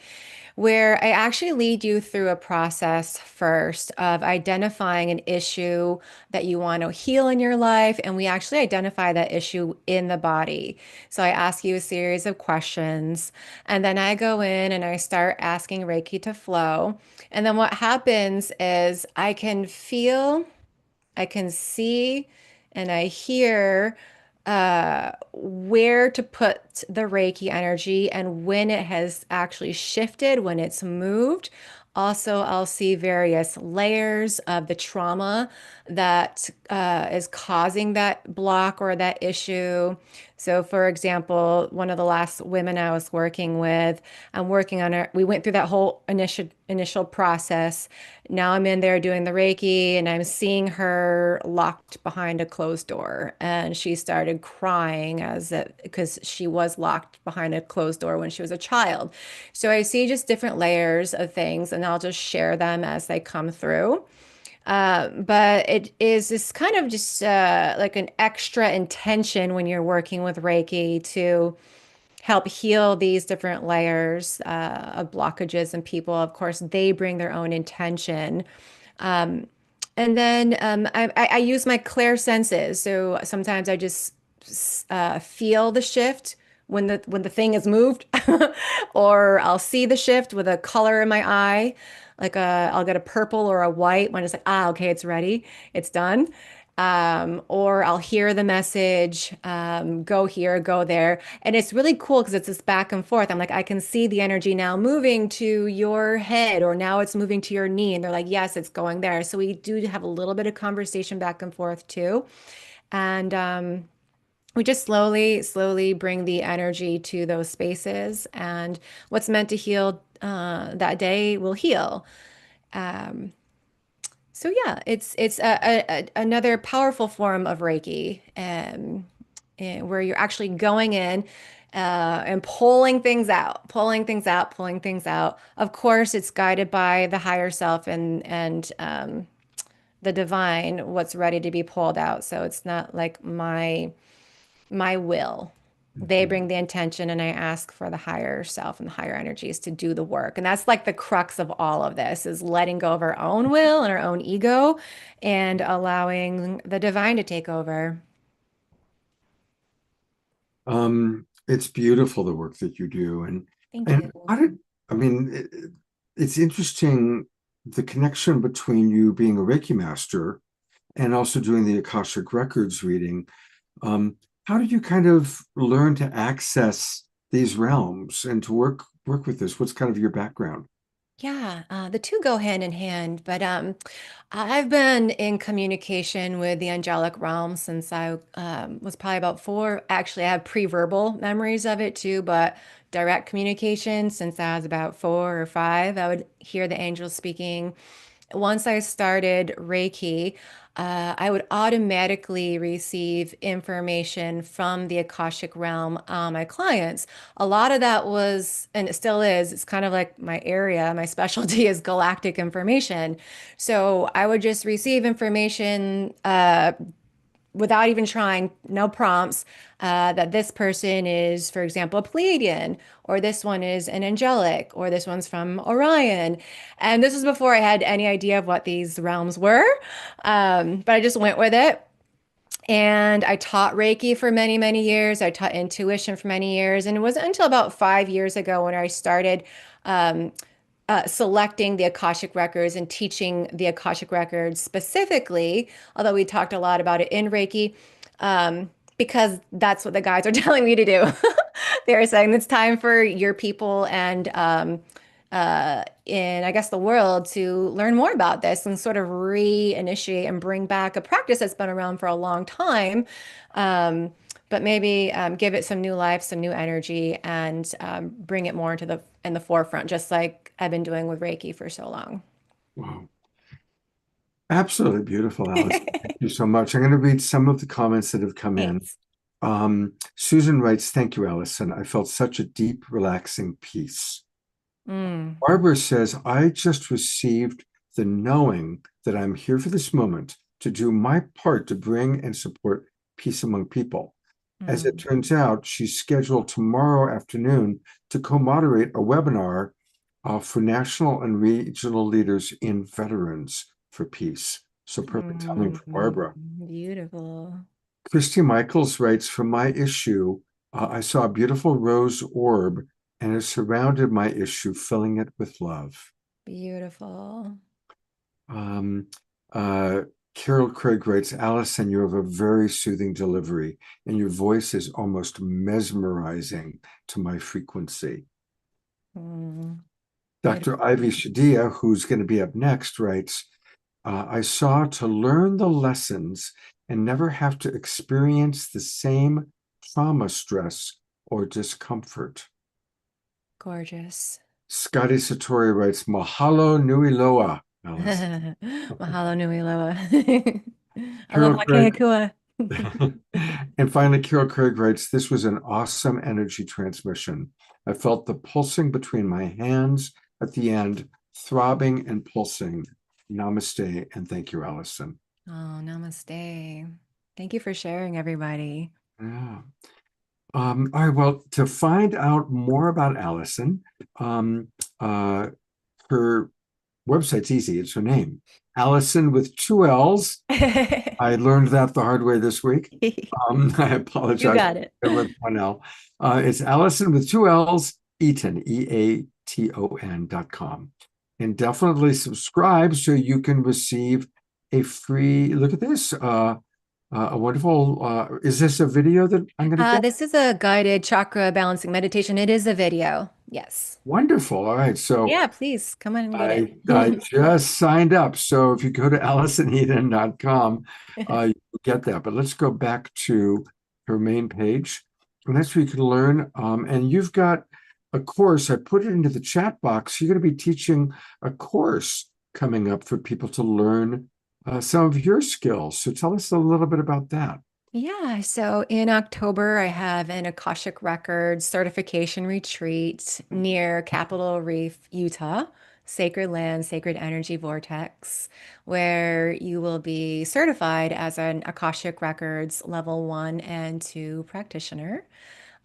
where I actually lead you through a process first of identifying an issue that you want to heal in your life. And we actually identify that issue in the body. So I ask you a series of questions, and then I go in and I start asking Reiki to flow. And then what happens is I can feel, I can see, and I hear where to put the Reiki energy and when it has actually shifted, when it's moved. Also, I'll see various layers of the trauma that is causing that block or that issue. So, for example, one of the last women I was working with, I'm working on her. We went through that whole initial process. Now I'm in there doing the Reiki and I'm seeing her locked behind a closed door. And she started crying because she was locked behind a closed door when she was a child. So I see just different layers of things and I'll just share them as they come through. But it is this kind of just like an extra intention when you're working with Reiki to help heal these different layers of blockages and people. Of course, they bring their own intention. And then I use my clear senses. So sometimes I just feel the shift when the thing is moved, or I'll see the shift with a color in my eye, like I'll get a purple or a white when it's like, ah, okay, it's ready, it's done. Or I'll hear the message, go here, go there. And it's really cool because it's this back and forth. I'm like, I can see the energy now moving to your head, or now it's moving to your knee. And they're like, yes, it's going there. So we do have a little bit of conversation back and forth too. And we just slowly bring the energy to those spaces. And what's meant to heal that day will heal. Um, so yeah, it's another powerful form of Reiki, where you're actually going in and pulling things out, pulling things out, pulling things out. Of course, it's guided by the higher self and the divine, what's ready to be pulled out. So it's not like my will. They bring the intention, and I ask for the higher self and the higher energies to do the work. And that's like the crux of all of this, is letting go of our own will and our own ego and allowing the divine to take over. It's beautiful, the work that you do. Thank And you. how did, I mean, it's interesting, the connection between you being a Reiki master and also doing the Akashic Records reading. How did you kind of learn to access these realms and to work with this? What's kind of your background? Yeah, the two go hand in hand, but I've been in communication with the angelic realm since I was probably about four. Actually, I have pre-verbal memories of it too, but direct communication since I was about 4 or 5. I would hear the angels speaking. Once I started Reiki, I would automatically receive information from the Akashic realm on my clients. A lot of that was, and it still is, it's kind of like my area, my specialty is galactic information. So I would just receive information without even trying, no prompts, that this person is, for example, a Pleiadian, or this one is an angelic, or this one's from Orion. And this was before I had any idea of what these realms were. But I just went with it. And I taught Reiki for many, many years. I taught intuition for many years. And it wasn't until about 5 years ago when I started selecting the Akashic Records and teaching the Akashic Records specifically, although we talked a lot about it in Reiki, because that's what the guides are telling me to do. They're saying it's time for your people and in, I guess, the world to learn more about this and sort of reinitiate and bring back a practice that's been around for a long time. But maybe give it some new life, some new energy, and bring it more into the forefront, just like I've been doing with Reiki for so long. Wow. Absolutely beautiful, Alice. Thank you so much. I'm going to read some of the comments that have come in. Thanks. Susan writes, "Thank you, Allison. I felt such a deep, relaxing peace." Mm. Barbara says, "I just received the knowing that I'm here for this moment to do my part to bring and support peace among people." As it turns out, she's scheduled tomorrow afternoon to co-moderate a webinar for national and regional leaders in Veterans for Peace. So perfect timing for Barbara. Beautiful. Christy Michaels writes, "For my issue, I saw a beautiful rose orb and it surrounded my issue, filling it with love." Beautiful. Carol Craig writes, "Allison, you have a very soothing delivery and your voice is almost mesmerizing to my frequency." Dr. Ivy Shadia, who's going to be up next, writes, "I saw to learn the lessons and never have to experience the same trauma, stress, or discomfort." Gorgeous. Scotty Satori writes, "Mahalo nui loa, Alice." Mahalo nui loa. Carol Aloha Craig. kehekua. And finally, Carol Craig writes, "This was an awesome energy transmission. I felt the pulsing between my hands at the end, throbbing and pulsing. Namaste, and thank you, Allison." Oh, namaste. Thank you for sharing, everybody. Yeah. All right, well, to find out more about Allison, her website's easy. It's her name, Allison with 2 L's. I learned that the hard way this week. I apologize. You got it. With 1 L. It's Allison with 2 L's, Eaton, EATON.com. And definitely subscribe so you can receive a free, look at this, a wonderful, is this a video that I'm going to get? This is a guided chakra balancing meditation. It is a video. Yes. Wonderful. All right. So Yeah, please come on and get I it. just signed up. So if you go to AllisonEaton.com, you get that. But let's go back to her main page. And that's where you can learn. And you've got a course. I put it into the chat box. You're going to be teaching a course coming up for people to learn some of your skills. So tell us a little bit about that. Yeah, so in October, I have an Akashic Records certification retreat near Capitol Reef, Utah, Sacred Land, Sacred Energy Vortex, where you will be certified as an Akashic Records level 1 and 2 practitioner.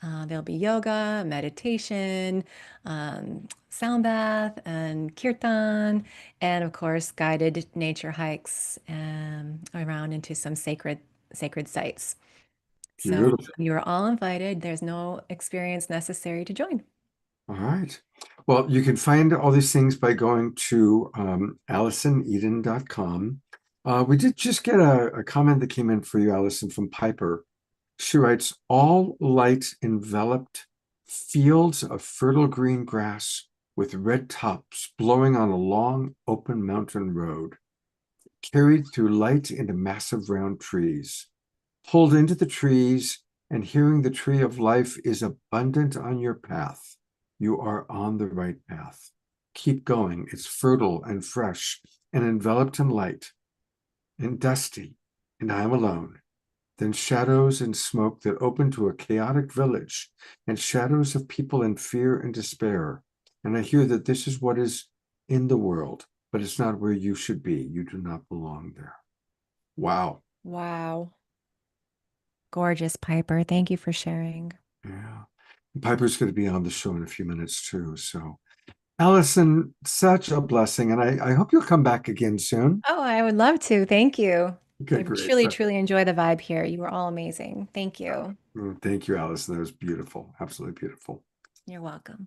There'll be yoga, meditation, sound bath, and kirtan, and of course, guided nature hikes around into some sacred sites. So Beautiful. you're all invited. There's no experience necessary to join. All right. Well, you can find all these things by going to AllisonEden.com. We did just get a comment that came in for you, Allison, from Piper. She writes, all light enveloped fields of fertile green grass with red tops blowing on a long open mountain road, carried through light into massive round trees. Pulled into the trees and hearing the tree of life is abundant on your path. You are on the right path. Keep going. It's fertile and fresh and enveloped in light and dusty, and I am alone. Then shadows and smoke that open to a chaotic village, and shadows of people in fear and despair. And I hear that this is what is in the world, but it's not where you should be. You do not belong there. Wow. Wow. Gorgeous, Piper. Thank you for sharing. Yeah. Piper's going to be on the show in a few minutes too. So, Allison, such a blessing. And I hope you'll come back again soon. Oh, I would love to. Thank you. Okay, I great. truly enjoy the vibe here. You were all amazing. Thank you. Thank you, Allison. That was beautiful. Absolutely beautiful. You're welcome.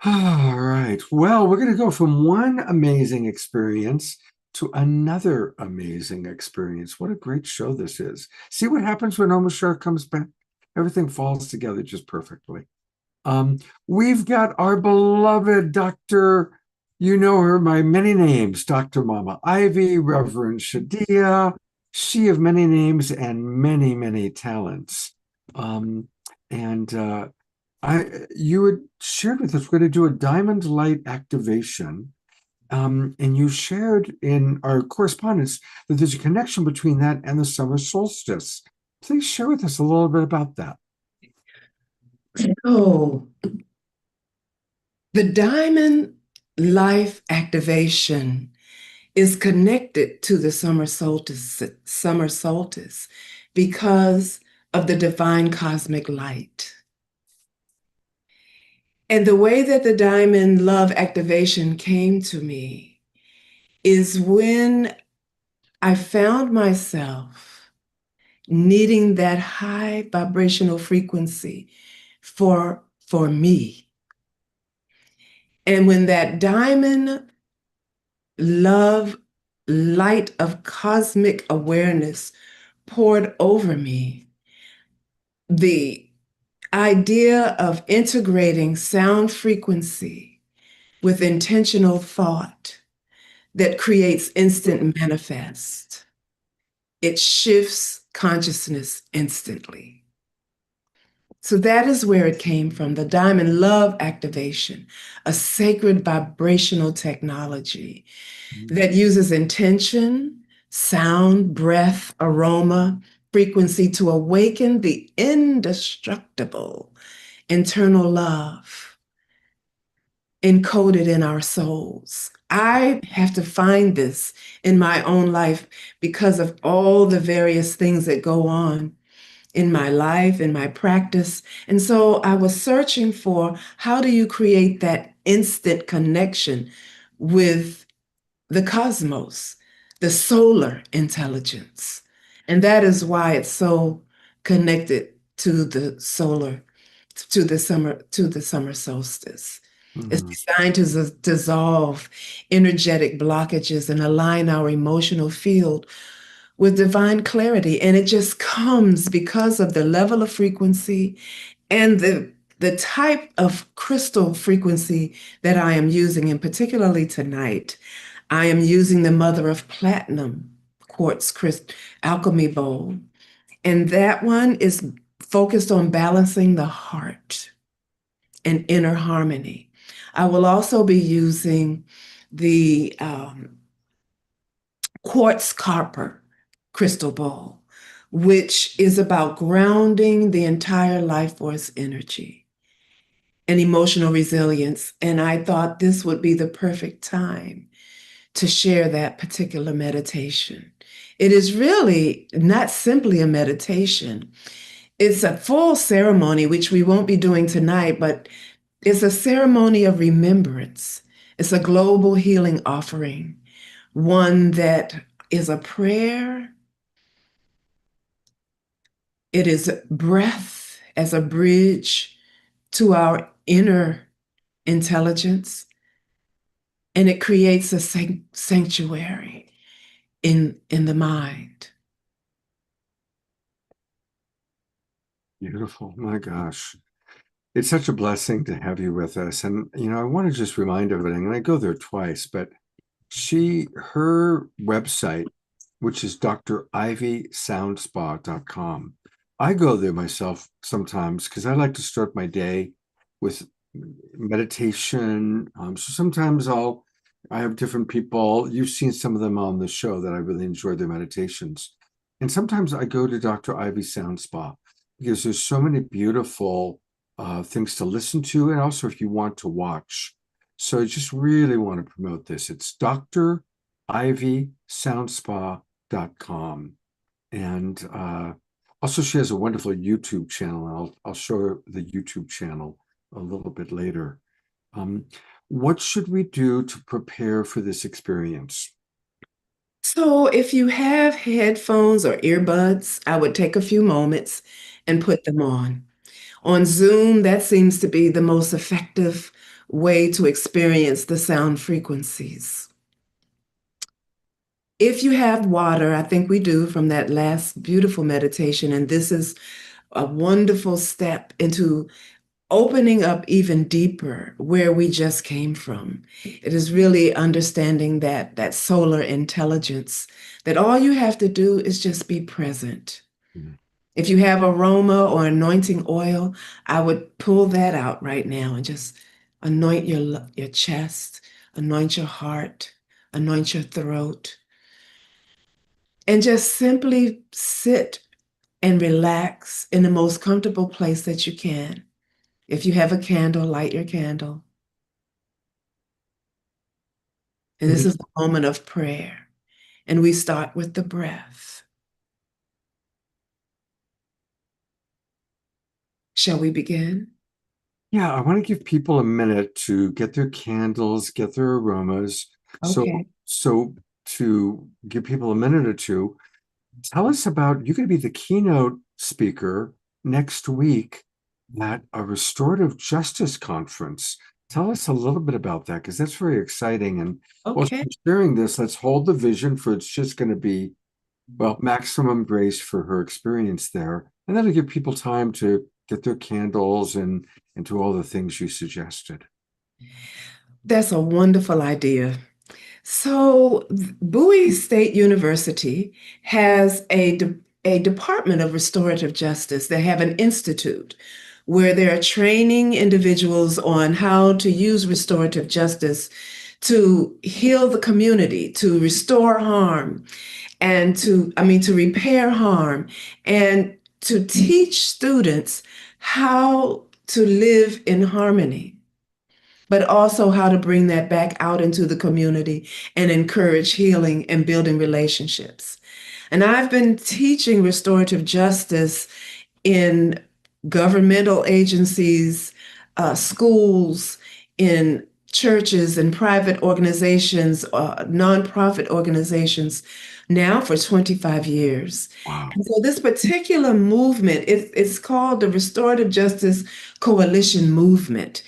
All right. Well, we're going to go from one amazing experience to another amazing experience. What a great show this is. See what happens when Oma Shar comes back? Everything falls together just perfectly. We've got our beloved Dr. You know her by many names, Dr. Mama Ivy, Reverend Shadia, she of many names and many, many talents. You had shared with us, we're going to do a diamond light activation. And you shared in our correspondence that there's a connection between that and the summer solstice. Please share with us a little bit about that. Oh, the diamond life activation is connected to the summer solstice because of the divine cosmic light. And the way that the diamond love activation came to me is when I found myself needing that high vibrational frequency for me. And when that diamond love light of cosmic awareness poured over me, the idea of integrating sound frequency with intentional thought that creates instant manifest, it shifts consciousness instantly. So that is where it came from, the diamond love activation, a sacred vibrational technology that uses intention, sound, breath, aroma, frequency to awaken the indestructible internal love encoded in our souls. I have to find this in my own life because of all the various things that go on in my life, in my practice. And so I was searching for, how do you create that instant connection with the cosmos, the solar intelligence? And that is why it's so connected to the summer solstice. It's designed to dissolve energetic blockages and align our emotional field with divine clarity. And it just comes because of the level of frequency and the type of crystal frequency that I am using. And particularly tonight, I am using the Mother of Platinum quartz alchemy bowl. And that one is focused on balancing the heart and inner harmony. I will also be using the quartz copper crystal bowl, which is about grounding the entire life force energy and emotional resilience. And I thought this would be the perfect time to share that particular meditation. It is really not simply a meditation. It's a full ceremony, which we won't be doing tonight, but it's a ceremony of remembrance. It's a global healing offering, one that is a prayer. It is breath as a bridge to our inner intelligence, and it creates a sanctuary in the mind. Beautiful. My gosh. It's such a blessing to have you with us. And, I want to just remind everybody, and I go there twice, but her website, which is drivysoundspa.com. I go there myself sometimes because I like to start my day with meditation. So sometimes I have different people. You've seen some of them on the show that I really enjoy their meditations. And sometimes I go to Dr. Ivy Sound Spa because there's so many beautiful things to listen to, and also if you want to watch. So I just really want to promote this. It's drivysoundspa.com. And also she has a wonderful YouTube channel. I'll show her the YouTube channel a little bit later. What should we do to prepare for this experience? So if you have headphones or earbuds, I would take a few moments and put them on. On Zoom, that seems to be the most effective way to experience the sound frequencies. If you have water, I think we do from that last beautiful meditation, and this is a wonderful step into opening up even deeper where we just came from. It is really understanding that solar intelligence, that all you have to do is just be present. Mm-hmm. If you have aroma or anointing oil, I would pull that out right now and just anoint your chest, anoint your heart, anoint your throat, and just simply sit and relax in the most comfortable place that you can. If you have a candle, light your candle. And this is the moment of prayer. And we start with the breath. Shall we begin? Yeah, I want to give people a minute to get their candles, get their aromas. Okay. So to give people a minute or two, tell us about, you're going to be the keynote speaker next week at a restorative justice conference. Tell us a little bit about that, because that's very exciting. And while Okay. sharing this, let's hold the vision for it's just going to be, well, maximum grace for her experience there. And that'll give people time to get their candles and do all the things you suggested. That's a wonderful idea. So Bowie State University has a department of restorative justice. They have an institute where they're training individuals on how to use restorative justice to heal the community, to restore harm, and to repair harm, and to teach students how to live in harmony, but also how to bring that back out into the community and encourage healing and building relationships. And I've been teaching restorative justice in governmental agencies, schools, in churches and private organizations, nonprofit organizations now for 25 years. Wow. And so this particular movement, it's called the Restorative Justice Coalition Movement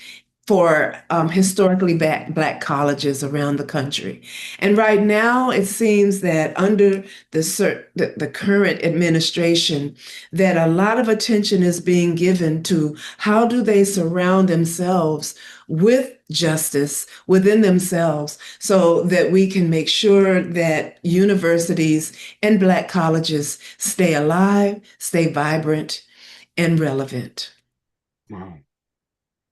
for historically Black colleges around the country. And right now, it seems that under the current administration, that a lot of attention is being given to how do they surround themselves with justice within themselves so that we can make sure that universities and Black colleges stay alive, stay vibrant, and relevant. Wow.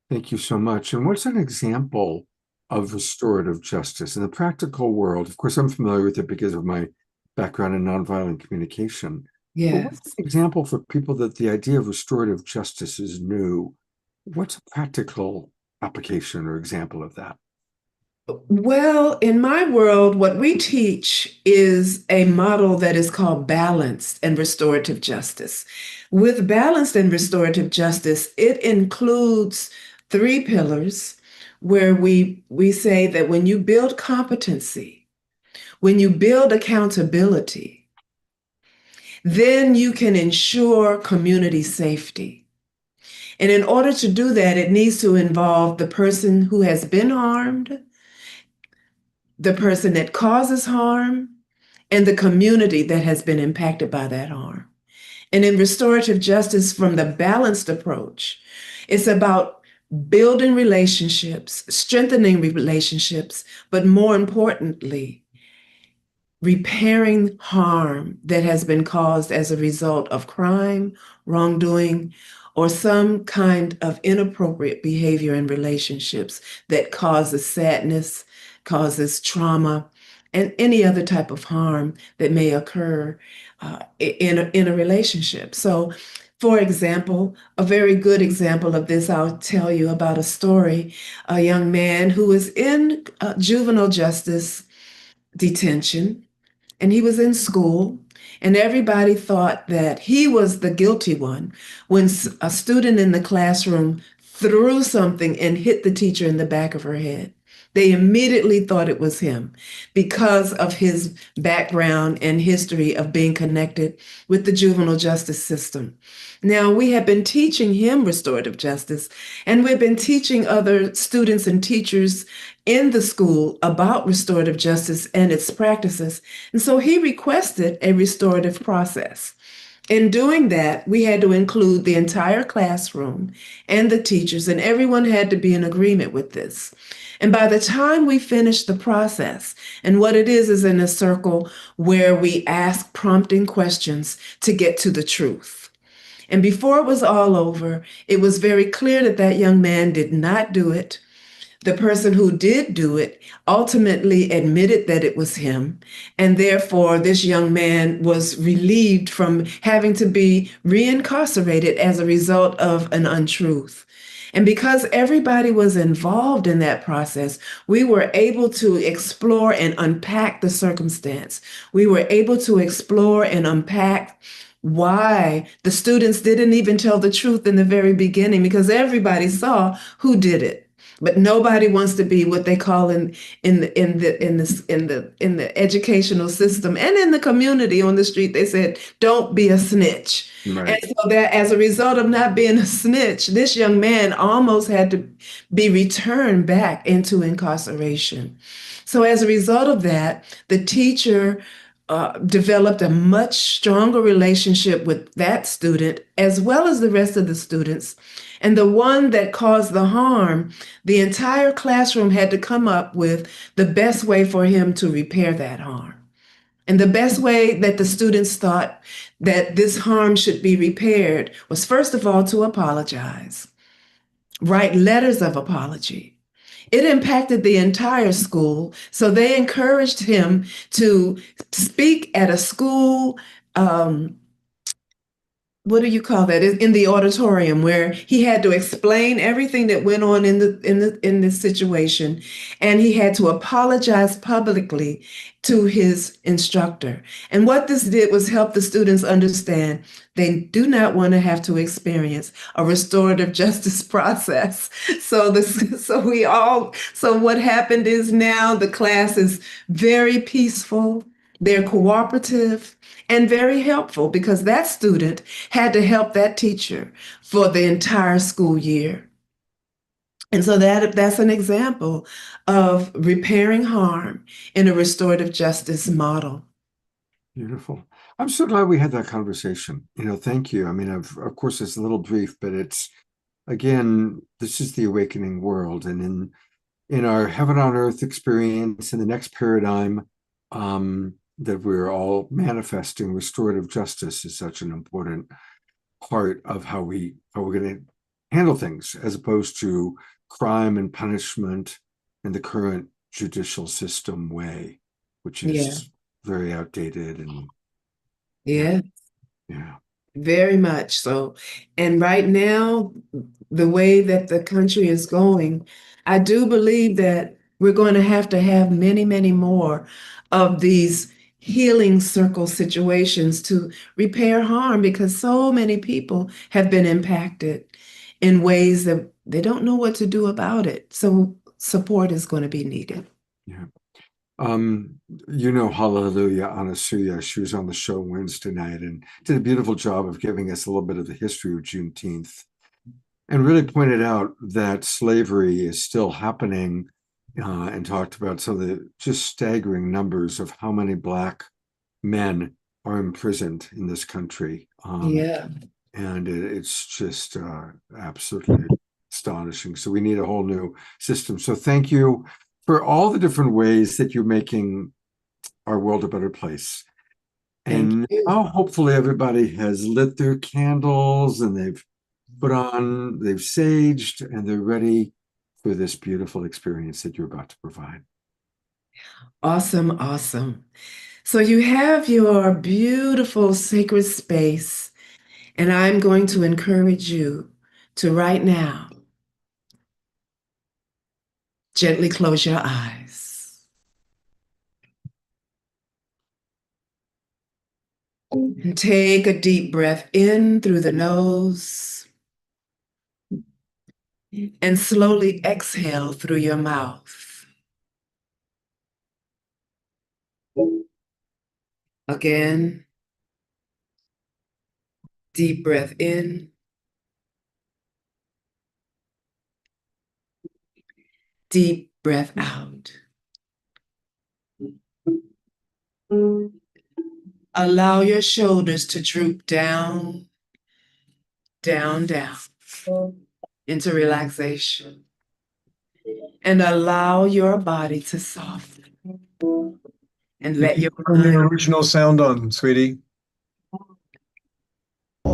Thank you so much. And what's an example of restorative justice in the practical world? Of course, I'm familiar with it because of my background in nonviolent communication. But what's Yes. an example for people that the idea of restorative justice is new? What's a practical application or example of that? Well, in my world, what we teach is a model that is called balanced and restorative justice. With balanced and restorative justice, it includes three pillars where we say that when you build competency, when you build accountability, then you can ensure community safety. And in order to do that, it needs to involve the person who has been harmed, the person that causes harm, and the community that has been impacted by that harm. And in restorative justice, from the balanced approach, it's about building relationships, strengthening relationships, but more importantly, repairing harm that has been caused as a result of crime, wrongdoing, or some kind of inappropriate behavior in relationships that causes sadness, causes trauma, and any other type of harm that may occur in a relationship. So, for example, a very good example of this, I'll tell you about a story. A young man who was in juvenile justice detention, and he was in school, and everybody thought that he was the guilty one when a student in the classroom threw something and hit the teacher in the back of her head. They immediately thought it was him because of his background and history of being connected with the juvenile justice system. Now, we have been teaching him restorative justice, and we've been teaching other students and teachers in the school about restorative justice and its practices. And so he requested a restorative process. In doing that, we had to include the entire classroom and the teachers, and everyone had to be in agreement with this. And by the time we finished the process, and what it is in a circle where we ask prompting questions to get to the truth. And before it was all over, it was very clear that that young man did not do it. The person who did do it ultimately admitted that it was him, and therefore this young man was relieved from having to be reincarcerated as a result of an untruth. And because everybody was involved in that process, we were able to explore and unpack the circumstance. We were able to explore and unpack why the students didn't even tell the truth in the very beginning, because everybody saw who did it. But nobody wants to be what they call in the educational system and in the community on the street. They said, "Don't be a snitch." Right. And so that as a result of not being a snitch, this young man almost had to be returned back into incarceration. So as a result of that, the teacher developed a much stronger relationship with that student as well as the rest of the students. And the one that caused the harm, the entire classroom had to come up with the best way for him to repair that harm. And the best way that the students thought that this harm should be repaired was, first of all, to apologize, write letters of apology. It impacted the entire school, so they encouraged him to speak at a school, what do you call that? In the auditorium, where he had to explain everything that went on in this situation, and he had to apologize publicly to his instructor. And what this did was help the students understand they do not want to have to experience a restorative justice process. So what happened is now the class is very peaceful. They're cooperative and very helpful because that student had to help that teacher for the entire school year. And so that's an example of repairing harm in a restorative justice model. Beautiful. I'm so glad we had that conversation. Thank you. I mean, of course, it's a little brief, but it's, again, this is the awakening world. And in our heaven on earth experience, in the next paradigm, that we're all manifesting, restorative justice is such an important part of how we're going to handle things, as opposed to crime and punishment in the current judicial system way, which is very outdated and Yeah. Yeah. Very much so. And right now, the way that the country is going, I do believe that we're going to have many, many more of these healing circle situations to repair harm, because so many people have been impacted in ways that they don't know what to do about it. So support is going to be needed. Yeah. Hallelujah, Anasuya, she was on the show Wednesday night and did a beautiful job of giving us a little bit of the history of Juneteenth and really pointed out that slavery is still happening and talked about some of the just staggering numbers of how many Black men are imprisoned in this country. Yeah. And it's just absolutely astonishing. So we need a whole new system. So thank you for all the different ways that you're making our world a better place. And Thank you. now hopefully everybody has lit their candles and they've saged and they're ready for this beautiful experience that you're about to provide. Awesome, awesome. So you have your beautiful sacred space, and I'm going to encourage you to right now gently close your eyes. And take a deep breath in through the nose and slowly exhale through your mouth. Again, deep breath in. Deep breath out. Allow your shoulders to droop down, down, down into relaxation. And allow your body to soften. And let your Turn the original sound on, sweetie. I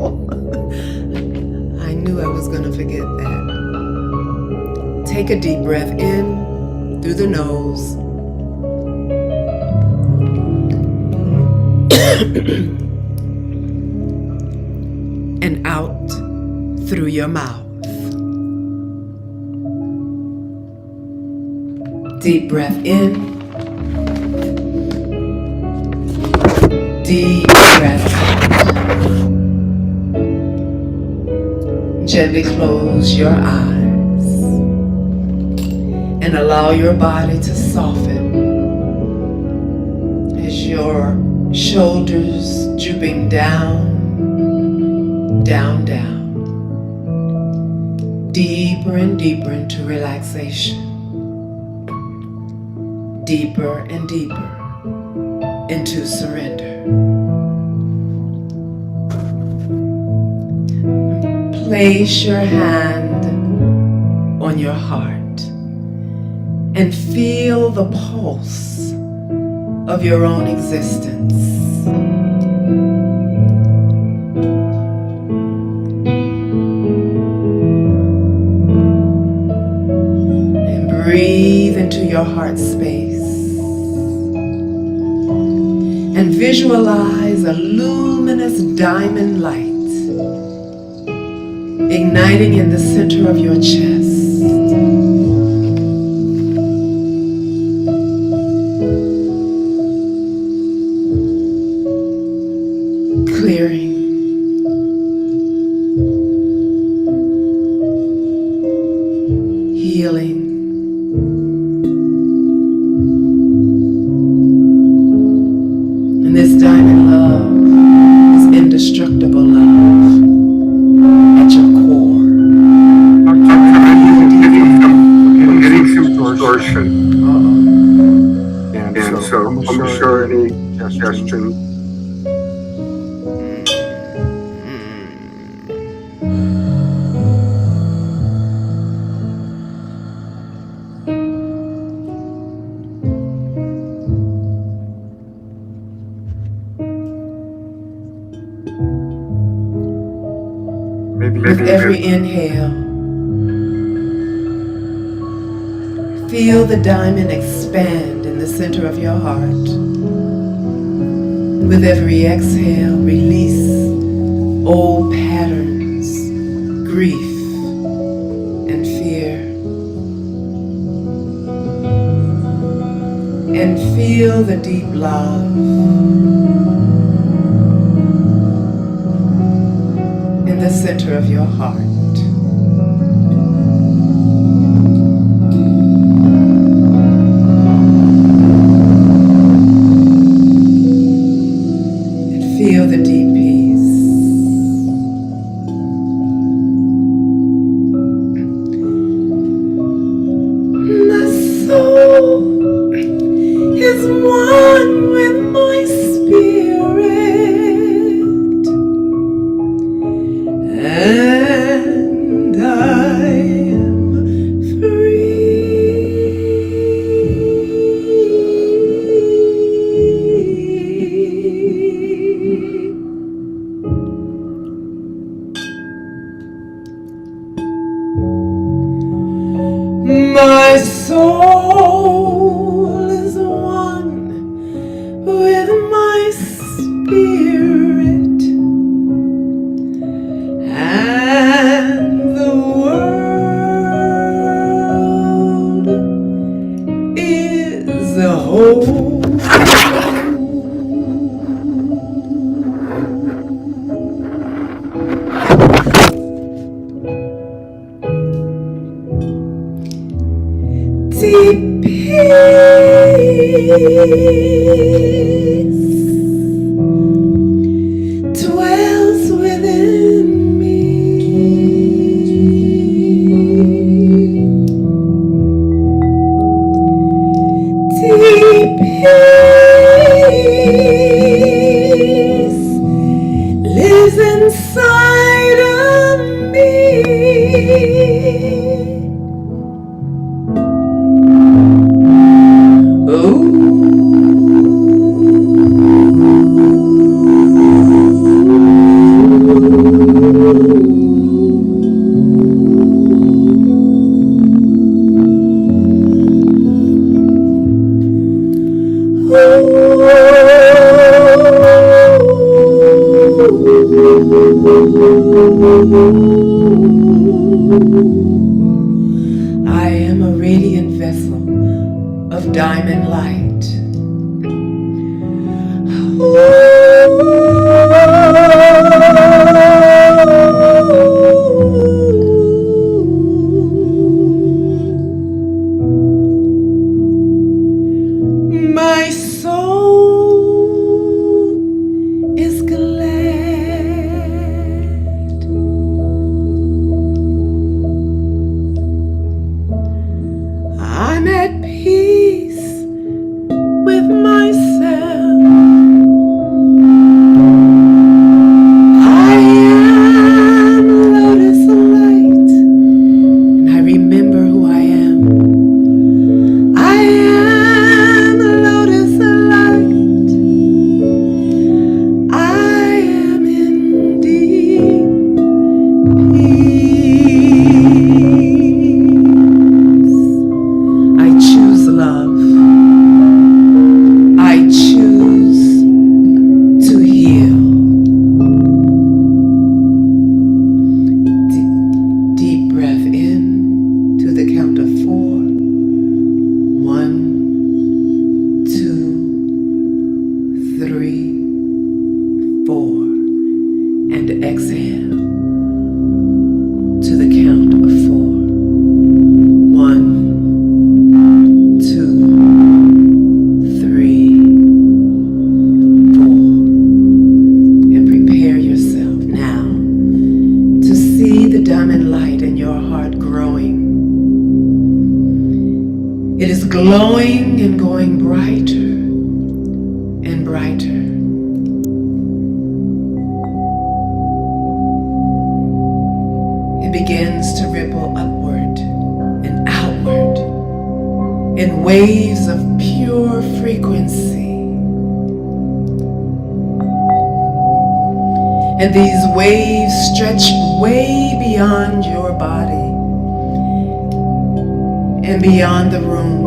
knew I was going to forget that. Take a deep breath in through the nose. And out through your mouth. Deep breath in. Deep breath out. Gently close your eyes and allow your body to soften as your shoulders drooping down, down, down, deeper and deeper into relaxation, deeper and deeper into surrender. Place your hand on your heart and feel the pulse of your own existence. And breathe into your heart space and visualize a luminous diamond light igniting in the center of your chest. Clearing. Healing. And this diamond love is indestructible love at your core. I'm getting some distortion. Uh-oh. And so I'm sure any suggestion. With every inhale, feel the diamond expand in the center of your heart. With every exhale, release old patterns, grief, and fear. And feel the deep love in the center of your heart. And feel the deep peace. My soul is one with my spirit, and I am free. My soul is one with my spirit, and the world is a whole. Deep peace dwells within me. Deep peace lives inside of me. I am a radiant vessel of diamond light. My soul is glad. I'm at peace with myself. I am lotus light, and I remember who I am. I am lotus light. I am in deep peace. I choose love. I choose to heal. Deep breath in to the count of 4. 1, 2, 3, 4. And exhale to the count of 4. 1, 2, 3, 4. And prepare yourself now to see the diamond light in your heart growing. It is glowing and going brighter and brighter. It begins to ripple upward and outward in waves of pure frequency. And these waves stretch way beyond your body and beyond the room.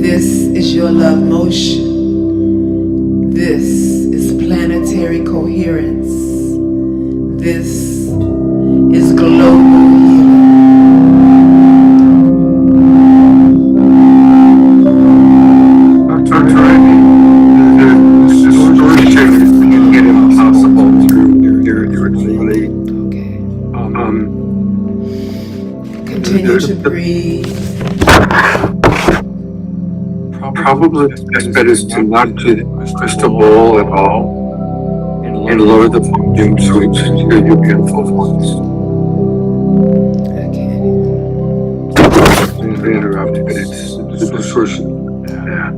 This is your love motion. This is planetary coherence. This is global healing. Dr. Ivy, the storytelling can get impossible through your really Okay. um Continue to breathe. probably the best bet is to not do the crystal ball at all and lower the volume so we can hear your beautiful voice. I can't even. I interrupted, but it's the distortion. Yeah.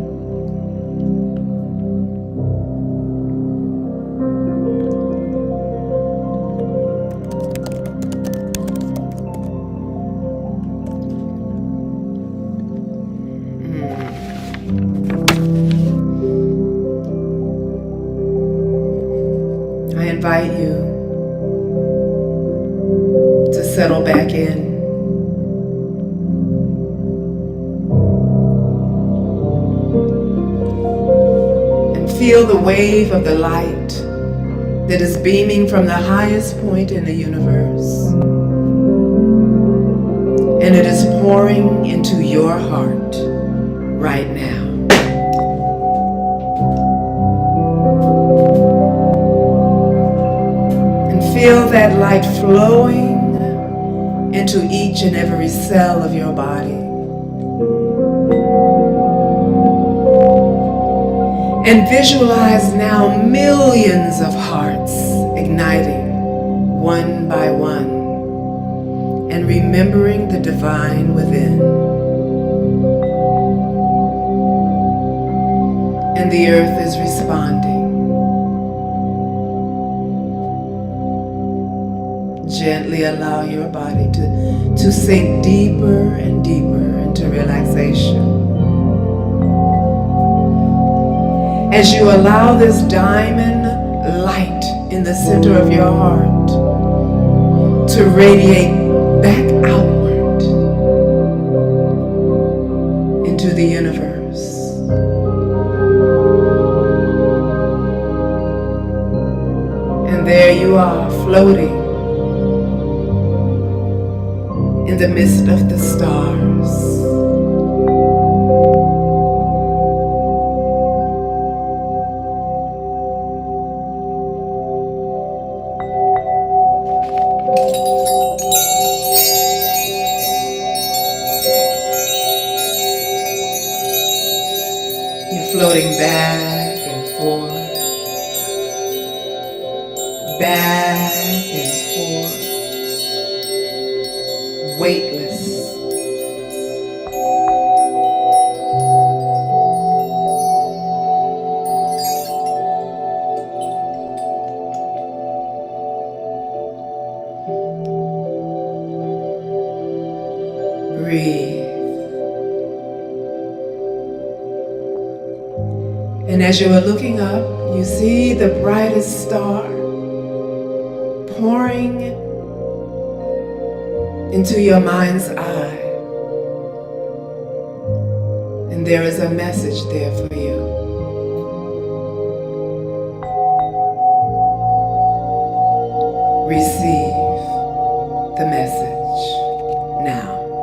I invite you to settle back in. And feel the wave of the light that is beaming from the highest point in the universe. And it is pouring into your heart right now. Feel that light flowing into each and every cell of your body. And visualize now millions of hearts igniting one by one and remembering the divine within. And the earth is responding. Gently allow your body to sink deeper and deeper into relaxation. As you allow this diamond light in the center of your heart to radiate back outward into the universe. And there you are, floating in the midst of the stars. You're floating back and forth, back and forth, weightless. Breathe. And as you are looking up, you see the brightest star pouring into your mind's eye. And there is a message there for you. Receive the message now.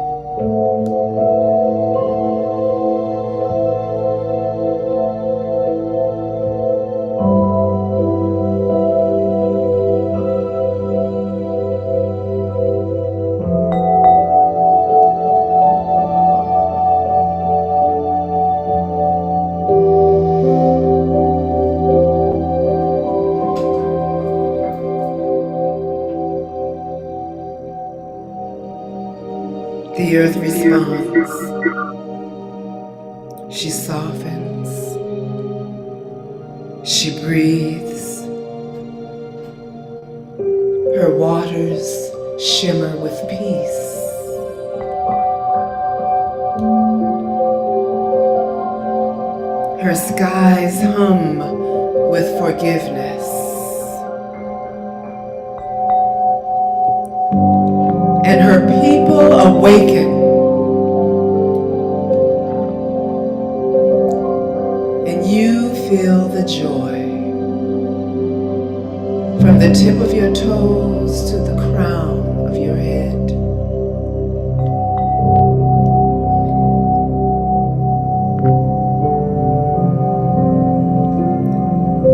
The earth responds. She softens. She breathes. Her waters shimmer with peace. Her skies hum with forgiveness. And her people awaken you feel the joy from the tip of your toes to the crown of your head.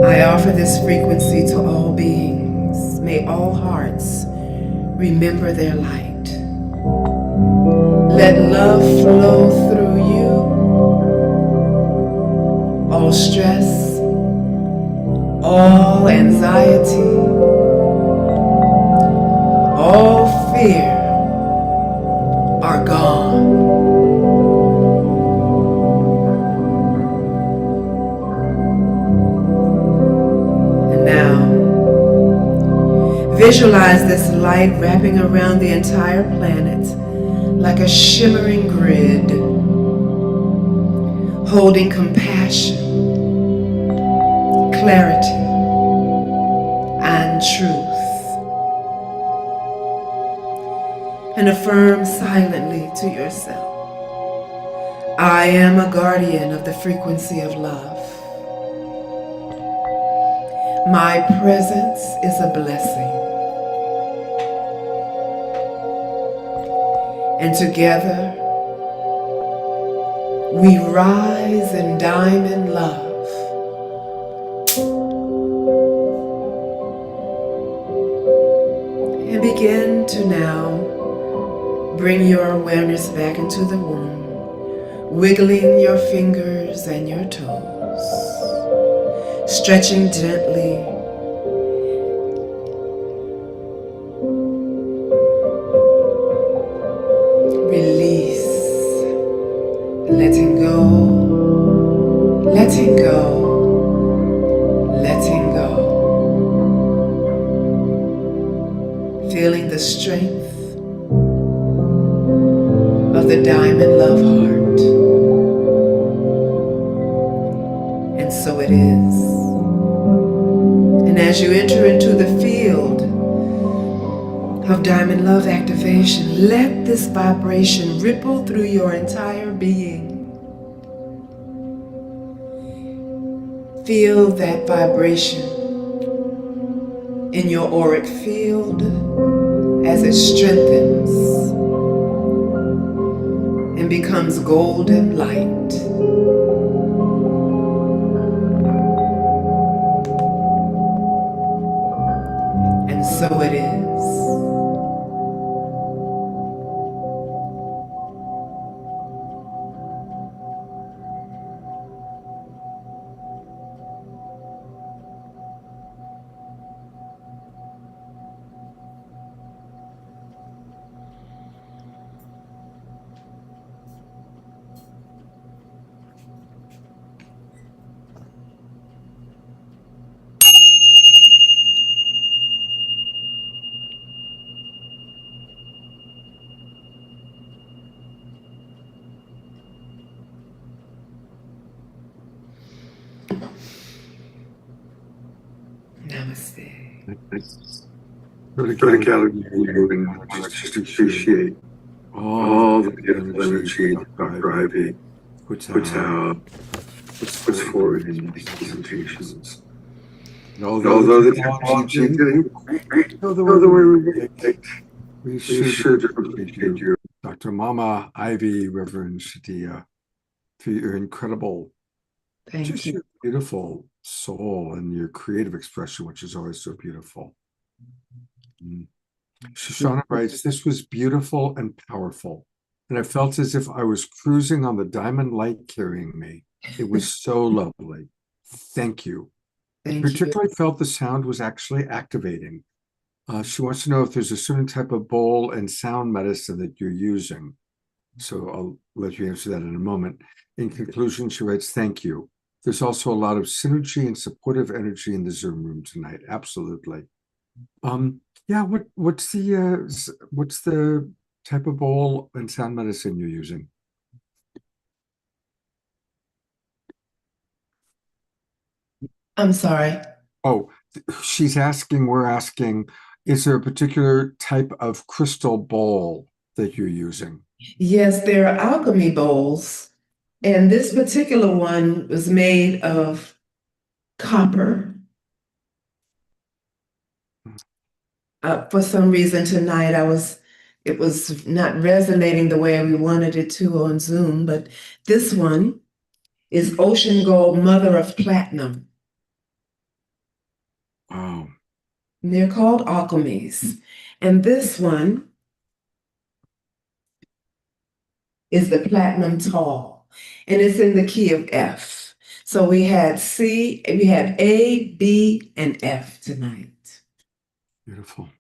I offer this frequency to all beings. May all hearts remember their light. Let love flow through you. All stress, all anxiety, all fear are gone. And now, visualize this light wrapping around the entire planet like a shimmering grid, holding compassion, clarity, and truth. And affirm silently to yourself, I am a guardian of the frequency of love. My presence is a blessing. And together, we rise in diamond love. And begin to now bring your awareness back into the womb, wiggling your fingers and your toes, stretching gently. Release, letting go, letting go, letting go. Feeling the strength of the diamond love heart. And so it is. And as you enter into the field of diamond love activation, let this vibration ripple through your entire being. Feel that vibration in your auric field as it strengthens and becomes golden light. And so it is. Namaste. Criticality moving, just appreciate all the beautiful energy Dr. Ivy puts puts forward in these presentations. And although the technology is getting we should appreciate you, Dr. Mama Ivy, Reverend Shadia, for your incredible, Thank you. your beautiful soul and your creative expression, which is always so beautiful. Shoshana writes, this was beautiful and powerful, and I felt as if I was cruising on the diamond light carrying me. It was so lovely. Thank you. Thank you. Particularly felt the sound was actually activating. She wants to know if there's a certain type of bowl and sound medicine that you're using. So I'll let you answer that in a moment. In conclusion, she writes, thank you. There's also a lot of synergy and supportive energy in the Zoom room tonight. Absolutely. Yeah, what's the type of bowl and sound medicine you're using? I'm sorry. Oh, we're asking, is there a particular type of crystal bowl that you're using? Yes, there are alchemy bowls And this particular one was made of copper. For some reason tonight, it was not resonating the way we wanted it to on Zoom, but this one is Ocean Gold, Mother of Platinum. Wow. And they're called alchemies. And this one is the Platinum Tall, and it's in the key of F. So we had A, B, and F tonight. Beautiful.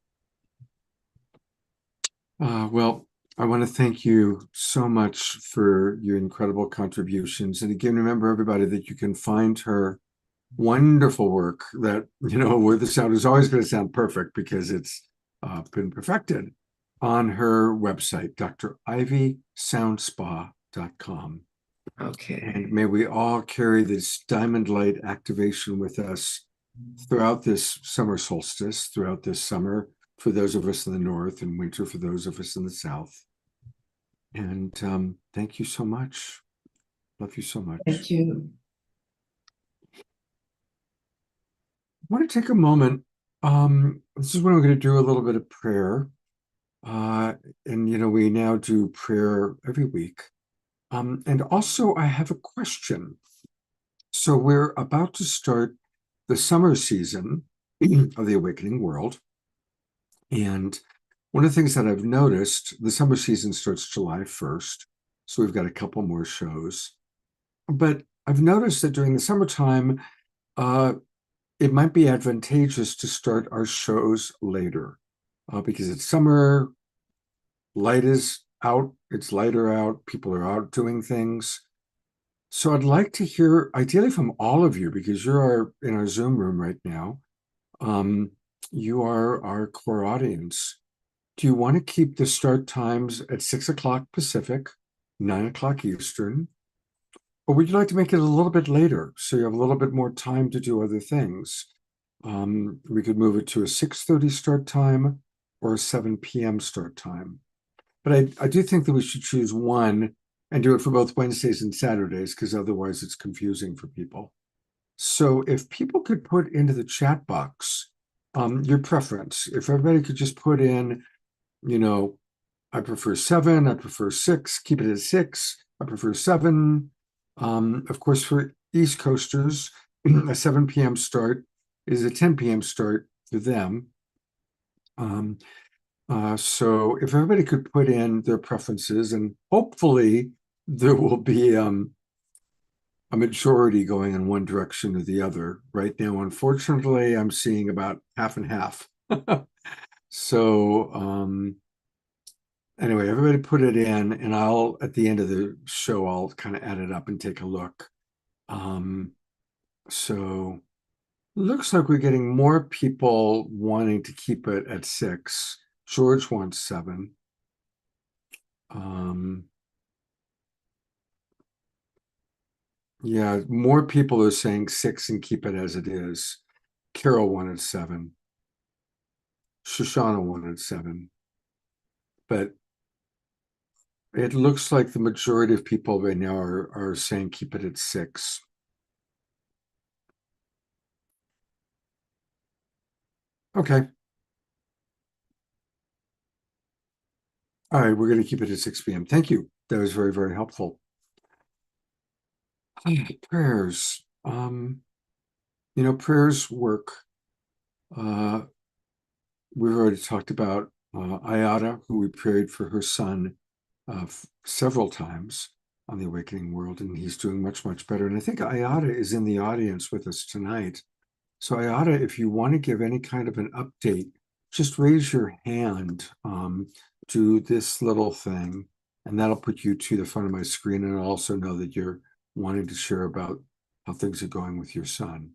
Well, I want to thank you so much for your incredible contributions. And again, remember everybody that you can find her wonderful work that, where the sound is always going to sound perfect because it's been perfected on her website, drivysoundspa.com. Okay. And may we all carry this diamond light activation with us throughout this summer solstice, throughout this summer, for those of us in the north, and winter for those of us in the south. And thank you so much. Love you so much. Thank you. I want to take a moment. This is when I'm going to do a little bit of prayer. And we now do prayer every week. And also I have a question. So we're about to start the summer season of the Awakening World. And one of the things that I've noticed, the summer season starts July 1st. So we've got a couple more shows. But I've noticed that during the summertime, it might be advantageous to start our shows later because it's summer, light is out, it's lighter out, people are out doing things. So I'd like to hear, ideally from all of you, because you're in our Zoom room right now, you are our core audience. Do you want to keep the start times at 6 o'clock Pacific, 9 o'clock Eastern? Or would you like to make it a little bit later so you have a little bit more time to do other things? We could move it to a 6:30 start time or a 7 p.m. start time. But I do think that we should choose one and do it for both Wednesdays and Saturdays, because otherwise it's confusing for people. So if people could put into the chat box your preference, if everybody could just put in, I prefer 7, I prefer 6, keep it at 6, I prefer 7. Of course, for East Coasters, a 7 p.m. start is a 10 p.m. start for them. So if everybody could put in their preferences, and hopefully there will be a majority going in one direction or the other. Right now, unfortunately, I'm seeing about half and half. So anyway, everybody put it in, and at the end of the show, I'll kind of add it up and take a look. So looks like we're getting more people wanting to keep it at 6. George wants 7. Yeah, more people are saying 6 and keep it as it is. Carol wanted 7. Shoshana wanted 7. But it looks like the majority of people right now are saying keep it at 6. Okay. All right, we're going to keep it at 6 p.m. Thank you. That was very, very helpful. Prayers. Prayers work. We've already talked about Ayada, who we prayed for her son several times on the Awakening World, and he's doing much, much better. And I think Ayada is in the audience with us tonight. So Ayada, if you want to give any kind of an update, just raise your hand, do this little thing, and that'll put you to the front of my screen. And I'll also know that you're wanting to share about how things are going with your son.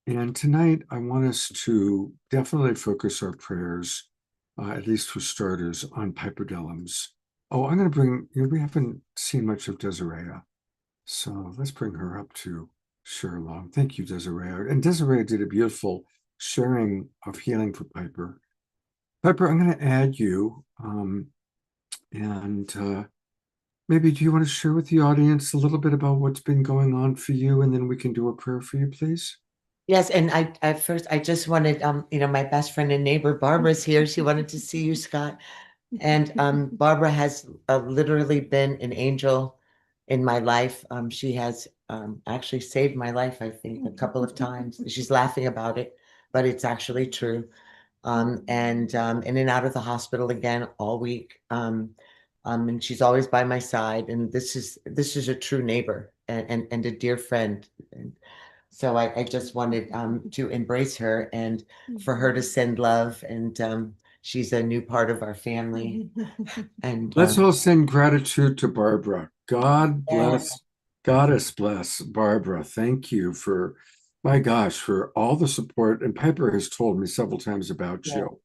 And tonight, I want us to definitely focus our prayers, at least for starters, on Piper Dellums. Oh, I'm going to bring, we haven't seen much of Desiree. So let's bring her up to share along. Thank you, Desiree. And Desiree did a beautiful sharing of healing for Piper. Piper, I'm going to add you, and maybe do you want to share with the audience a little bit about what's been going on for you, and then we can do a prayer for you, please? Yes, and I just wanted, my best friend and neighbor Barbara's here. She wanted to see you, Scott. And Barbara has literally been an angel in my life. She has actually saved my life, I think, a couple of times. She's laughing about it, but it's actually true. And in and out of the hospital again all week. And she's always by my side. And this is a true neighbor and a dear friend. And so I just wanted to embrace her and for her to send love. And she's a new part of our family. And Let's all send gratitude to Barbara. God yeah. bless, Goddess bless Barbara. Thank you for, my gosh, for all the support. And Piper has told me several times about Yeah. you.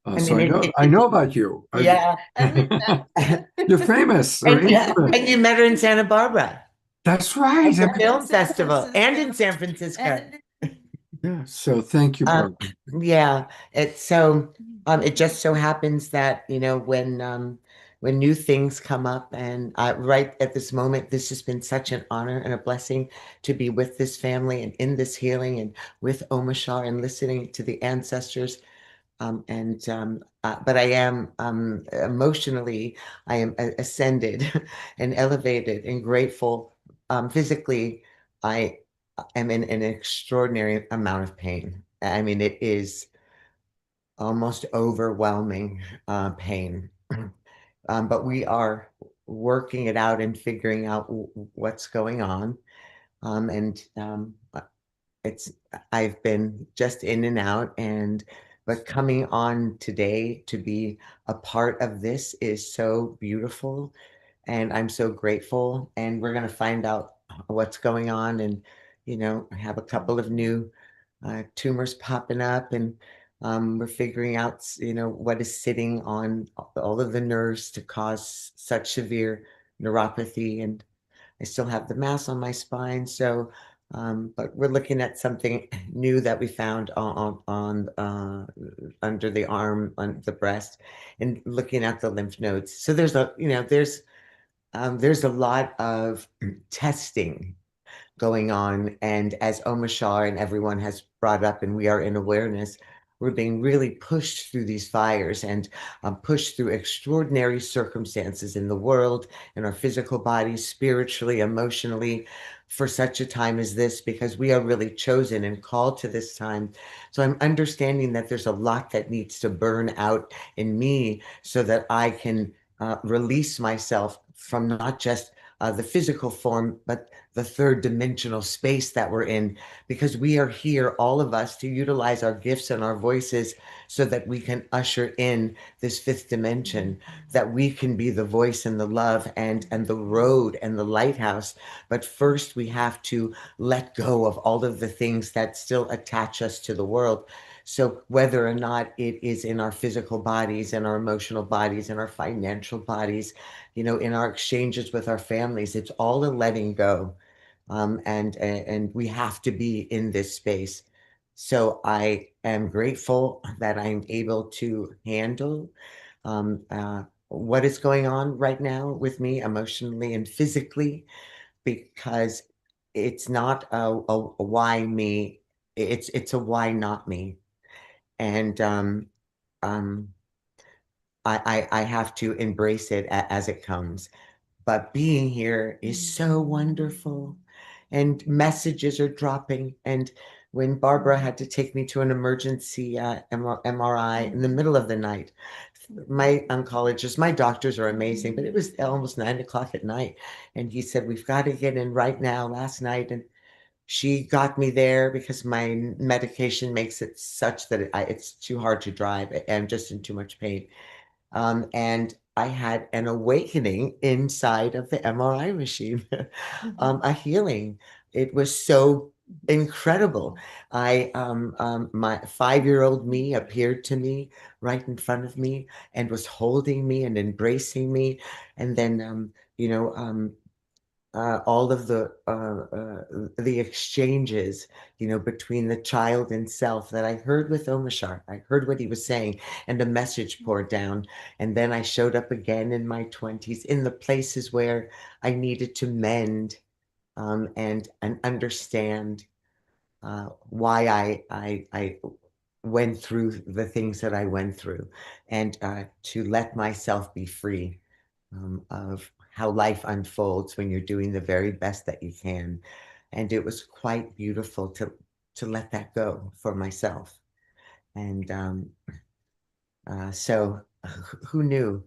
I So mean, I know about you. yeah. You're famous. Or And you met her in Santa Barbara That's right. at the film festival and in San Francisco. Yeah. So thank you, Barbara. Yeah, it's so it just so happens that when new things come up and right at this moment, this has been such an honor and a blessing to be with this family and in this healing and with Omashar and listening to the ancestors. But I am emotionally, I am ascended and elevated and grateful. Physically, I am in an extraordinary amount of pain. I mean, it is almost overwhelming pain. But we are working it out and figuring out what's going on. And I've been just in and out, but coming on today to be a part of this is so beautiful, and I'm so grateful. And we're going to find out what's going on, and have a couple of new tumors popping up, and we're figuring out what is sitting on all of the nerves to cause such severe neuropathy. And I still have the mass on my spine. So, but we're looking at something new that we found on under the arm, on the breast, and looking at the lymph nodes. So there's there's a lot of testing going on. And as Omashar and everyone has brought up, and we are in awareness, we're being really pushed through these fires and pushed through extraordinary circumstances in the world, in our physical bodies, spiritually, emotionally, for such a time as this, because we are really chosen and called to this time. So I'm understanding that there's a lot that needs to burn out in me so that I can release myself from not just the physical form, but the third dimensional space that we're in, because we are here, all of us, to utilize our gifts and our voices so that we can usher in this fifth dimension, that we can be the voice and the love and the road and the lighthouse. But first we have to let go of all of the things that still attach us to the world. So whether or not it is in our physical bodies and our emotional bodies and our financial bodies, in our exchanges with our families, it's all a letting go. And we have to be in this space. So I am grateful that I'm able to handle what is going on right now with me emotionally and physically, because it's not a why me, it's a why not me. And um, I have to embrace it as it comes. But being here is so wonderful, and messages are dropping. And when Barbara had to take me to an emergency MRI in the middle of the night, my oncologist, my doctors are amazing, but it was almost 9 o'clock at night. And he said, "We've got to get in right now," last night. And she got me there because my medication makes it such that it's too hard to drive. I'm just in too much pain. And I had an awakening inside of the MRI machine, a healing. It was so incredible. My 5-year-old me appeared to me right in front of me and was holding me and embracing me. And then, all of the exchanges, between the child and self that I heard with Omashar. I heard what he was saying, and a message poured down. And then I showed up again in my 20s in the places where I needed to mend, and understand why I went through the things that I went through, and to let myself be free of how life unfolds when you're doing the very best that you can. And it was quite beautiful to let that go for myself. And so who knew?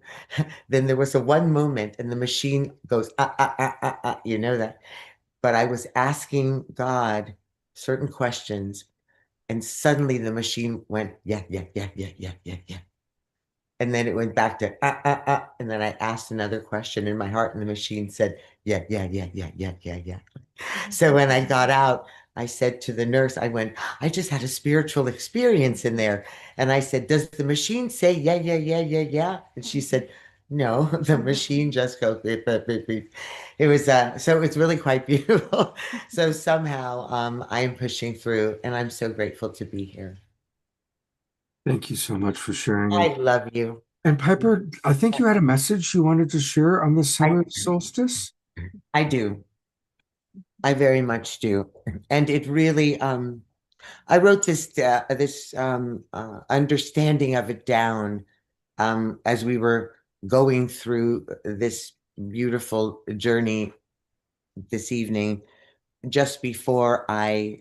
Then there was a one moment and the machine goes, you know that. But I was asking God certain questions, and suddenly the machine went, yeah, yeah, yeah, yeah, yeah, yeah, yeah. And then it went back to, and then I asked another question in my heart, and the machine said, yeah, yeah, yeah, yeah, yeah, yeah, yeah. So when I got out, I said to the nurse, I went, I just had a spiritual experience in there. And I said, does the machine say, yeah, yeah, yeah, yeah, yeah? And she said, no, the machine just goes, beep, beep, beep, beep. It was, so it's really quite beautiful. So somehow I am pushing through, and I'm so grateful to be here. Thank you so much for sharing. I love you. And Piper, I think you had a message you wanted to share on the summer solstice. I do. I very much do. And it really, I wrote this understanding of it down as we were going through this beautiful journey this evening, just before I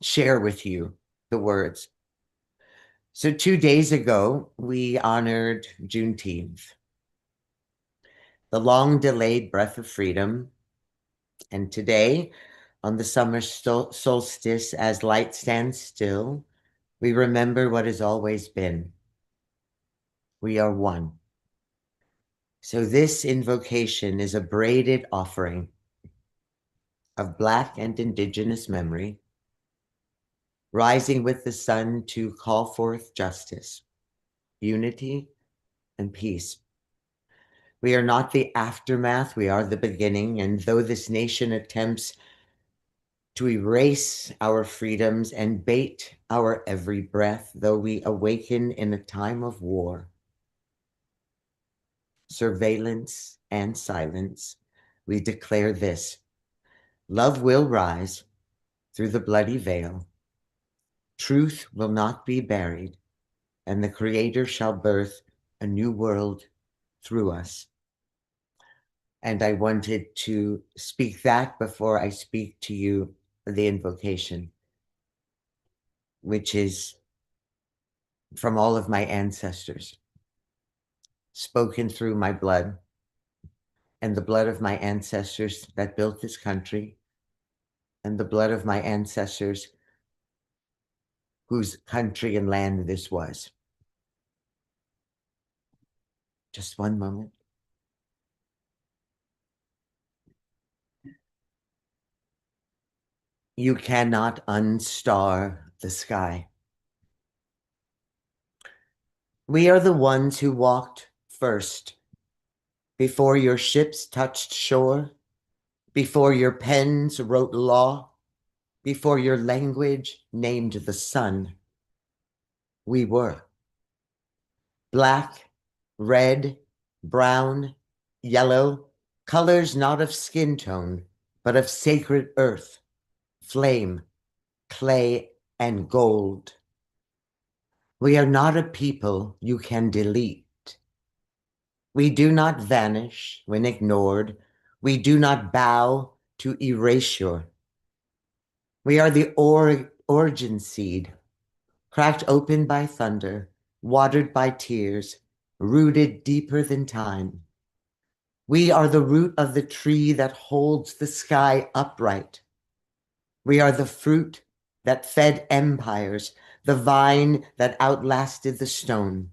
share with you the words. So 2 days ago, we honored Juneteenth, the long delayed breath of freedom. And today, on the summer solstice, as light stands still, we remember what has always been. We are one. So this invocation is a braided offering of Black and Indigenous memory, rising with the sun to call forth justice, unity, and peace. We are not the aftermath, we are the beginning. And though this nation attempts to erase our freedoms and bait our every breath, though we awaken in a time of war, surveillance, and silence, we declare this: love will rise through the bloody veil. Truth will not be buried, and the Creator shall birth a new world through us. And I wanted to speak that before I speak to you the invocation, which is from all of my ancestors, spoken through my blood and the blood of my ancestors that built this country, and the blood of my ancestors whose country and land this was. Just one moment. You cannot unstar the sky. We are the ones who walked first, before your ships touched shore, before your pens wrote law, before your language named the sun. We were. Black, red, brown, yellow, colors not of skin tone, but of sacred earth, flame, clay, and gold. We are not a people you can delete. We do not vanish when ignored. We do not bow to erasure. We are the origin seed, cracked open by thunder, watered by tears, rooted deeper than time. We are the root of the tree that holds the sky upright. We are the fruit that fed empires, the vine that outlasted the stone.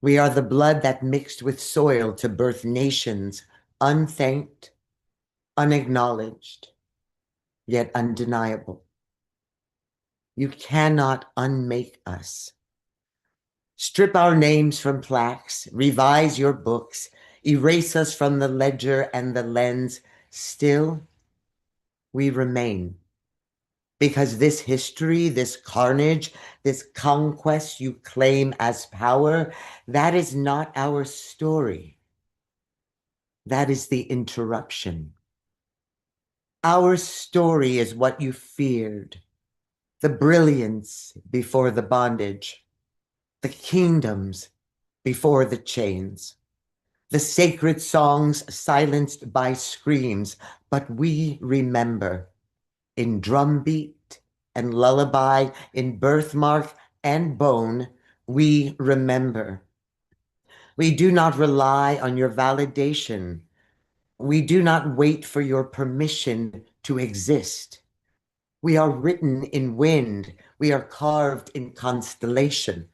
We are the blood that mixed with soil to birth nations, unthanked, unacknowledged, yet undeniable. You cannot unmake us. Strip our names from plaques, revise your books, erase us from the ledger and the lens, still we remain. Because this history, this carnage, this conquest you claim as power, that is not our story. That is the interruption. Our story is what you feared, the brilliance before the bondage, the kingdoms before the chains, the sacred songs silenced by screams, but we remember. In drumbeat and lullaby, in birthmark and bone, we remember. We do not rely on your validation. We do not wait for your permission to exist. We are written in wind. We are carved in constellation.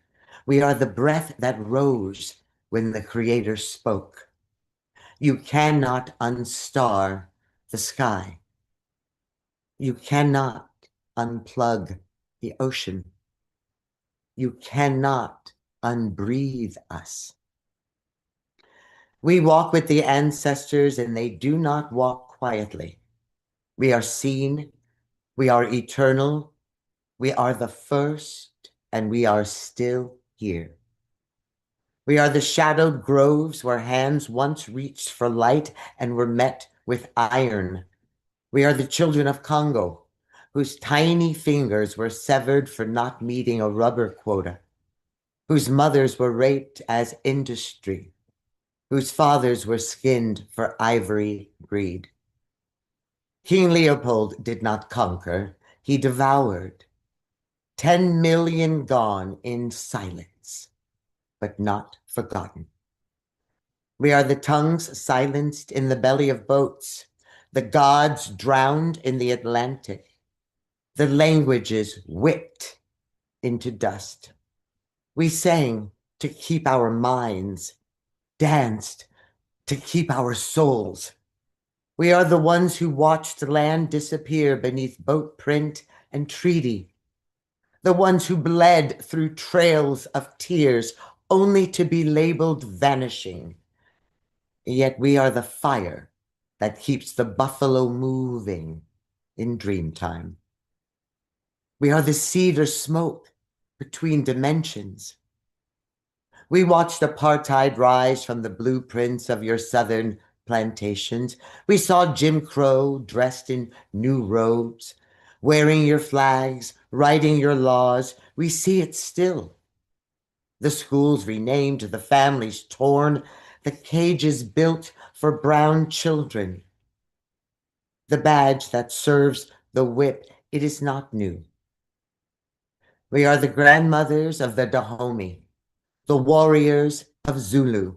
We are the breath that rose when the Creator spoke. You cannot unstar the sky. You cannot unplug the ocean. You cannot unbreathe us. We walk with the ancestors and they do not walk quietly. We are seen, we are eternal, we are the first, and we are still here. We are the shadowed groves where hands once reached for light and were met with iron. We are the children of Congo, whose tiny fingers were severed for not meeting a rubber quota, whose mothers were raped as industry, whose fathers were skinned for ivory greed. King Leopold did not conquer, he devoured. 10 million gone in silence, but not forgotten. We are the tongues silenced in the belly of boats, the gods drowned in the Atlantic, the languages whipped into dust. We sang to keep our minds, danced to keep our souls. We are the ones who watched land disappear beneath boat print and treaty, the ones who bled through trails of tears only to be labeled vanishing. Yet we are the fire that keeps the buffalo moving in dreamtime. We are the cedar smoke between dimensions. We watched apartheid rise from the blueprints of your southern plantations. We saw Jim Crow dressed in new robes, wearing your flags, writing your laws. We see it still. The schools renamed, the families torn, the cages built for brown children. The badge that serves the whip, it is not new. We are the grandmothers of the Dahomey, the warriors of Zulu,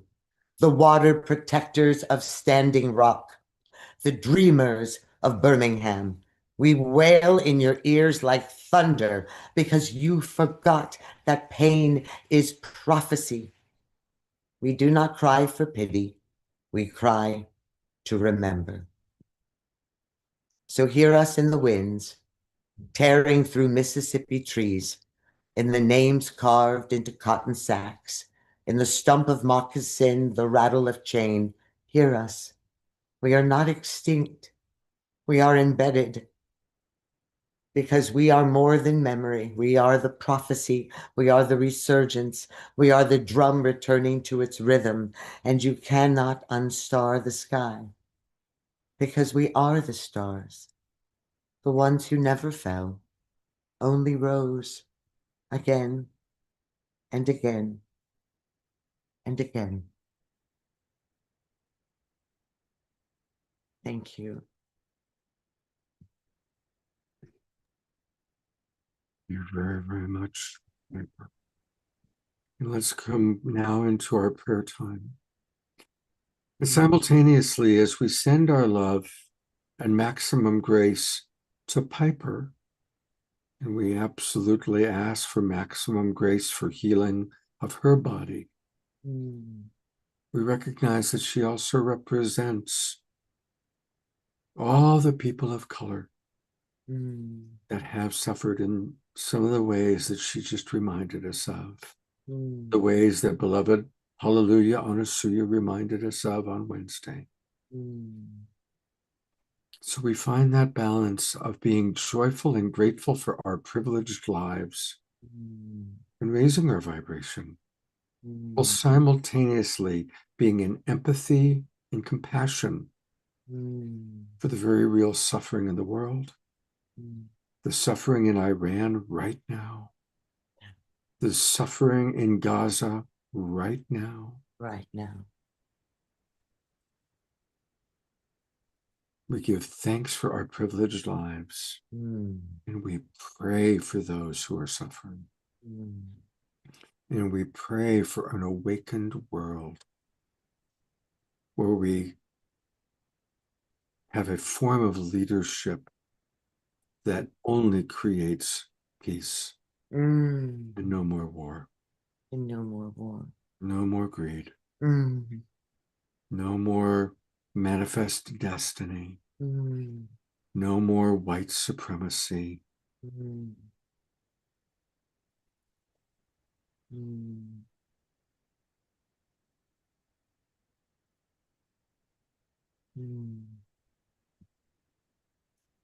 the water protectors of Standing Rock, the dreamers of Birmingham. We wail in your ears like thunder because you forgot that pain is prophecy. We do not cry for pity, we cry to remember. So hear us in the winds, tearing through Mississippi trees, in the names carved into cotton sacks, in the stump of moccasin, the rattle of chain. Hear us. We are not extinct. We are embedded. Because we are more than memory. We are the prophecy. We are the resurgence. We are the drum returning to its rhythm. And you cannot unstar the sky. Because we are the stars. The ones who never fell, only rose again and again and again. Thank you. Thank you very, very much. And let's come now into our prayer time. And simultaneously, as we send our love and maximum grace to Piper, and we absolutely ask for maximum grace for healing of her body, we recognize that she also represents all the people of color that have suffered in some of the ways that she just reminded us of. The ways that beloved Hallelujah, Anasuya reminded us of on Wednesday. So we find that balance of being joyful and grateful for our privileged lives and raising our vibration, while simultaneously being in empathy and compassion for the very real suffering in the world, the suffering in Iran right now, the suffering in Gaza right now. Right now. We give thanks for our privileged lives, and we pray for those who are suffering. And we pray for an awakened world where we have a form of leadership that only creates peace and no more war, And no more war. no more greed, no more manifest destiny, no more white supremacy.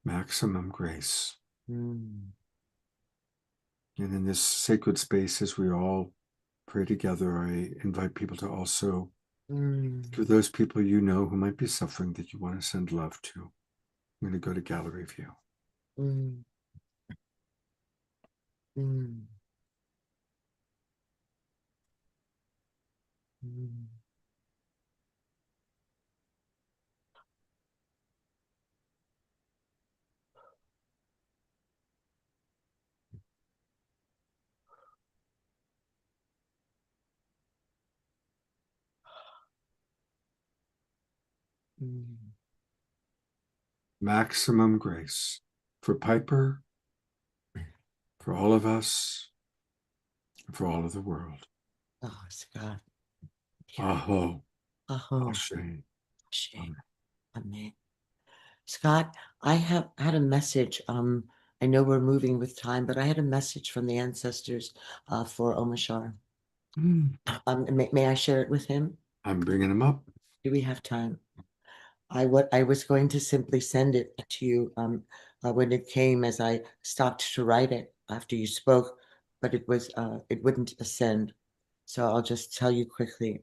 Maximum grace. And in this sacred space, as we all pray together, I invite people to also, to those people you know who might be suffering that you want to send love to. I'm going to go to gallery view. Maximum grace for Piper, for all of us, for all of the world. Oh, Scott. Aho. Aho. Ashe. Amen. Amen. Scott, I have had a message. I know we're moving with time, but I had a message from the ancestors for Omashar. May I share it with him? I'm bringing him up. Do we have time? I was going to simply send it to you when it came, as I stopped to write it after you spoke, but it wouldn't ascend. So I'll just tell you quickly.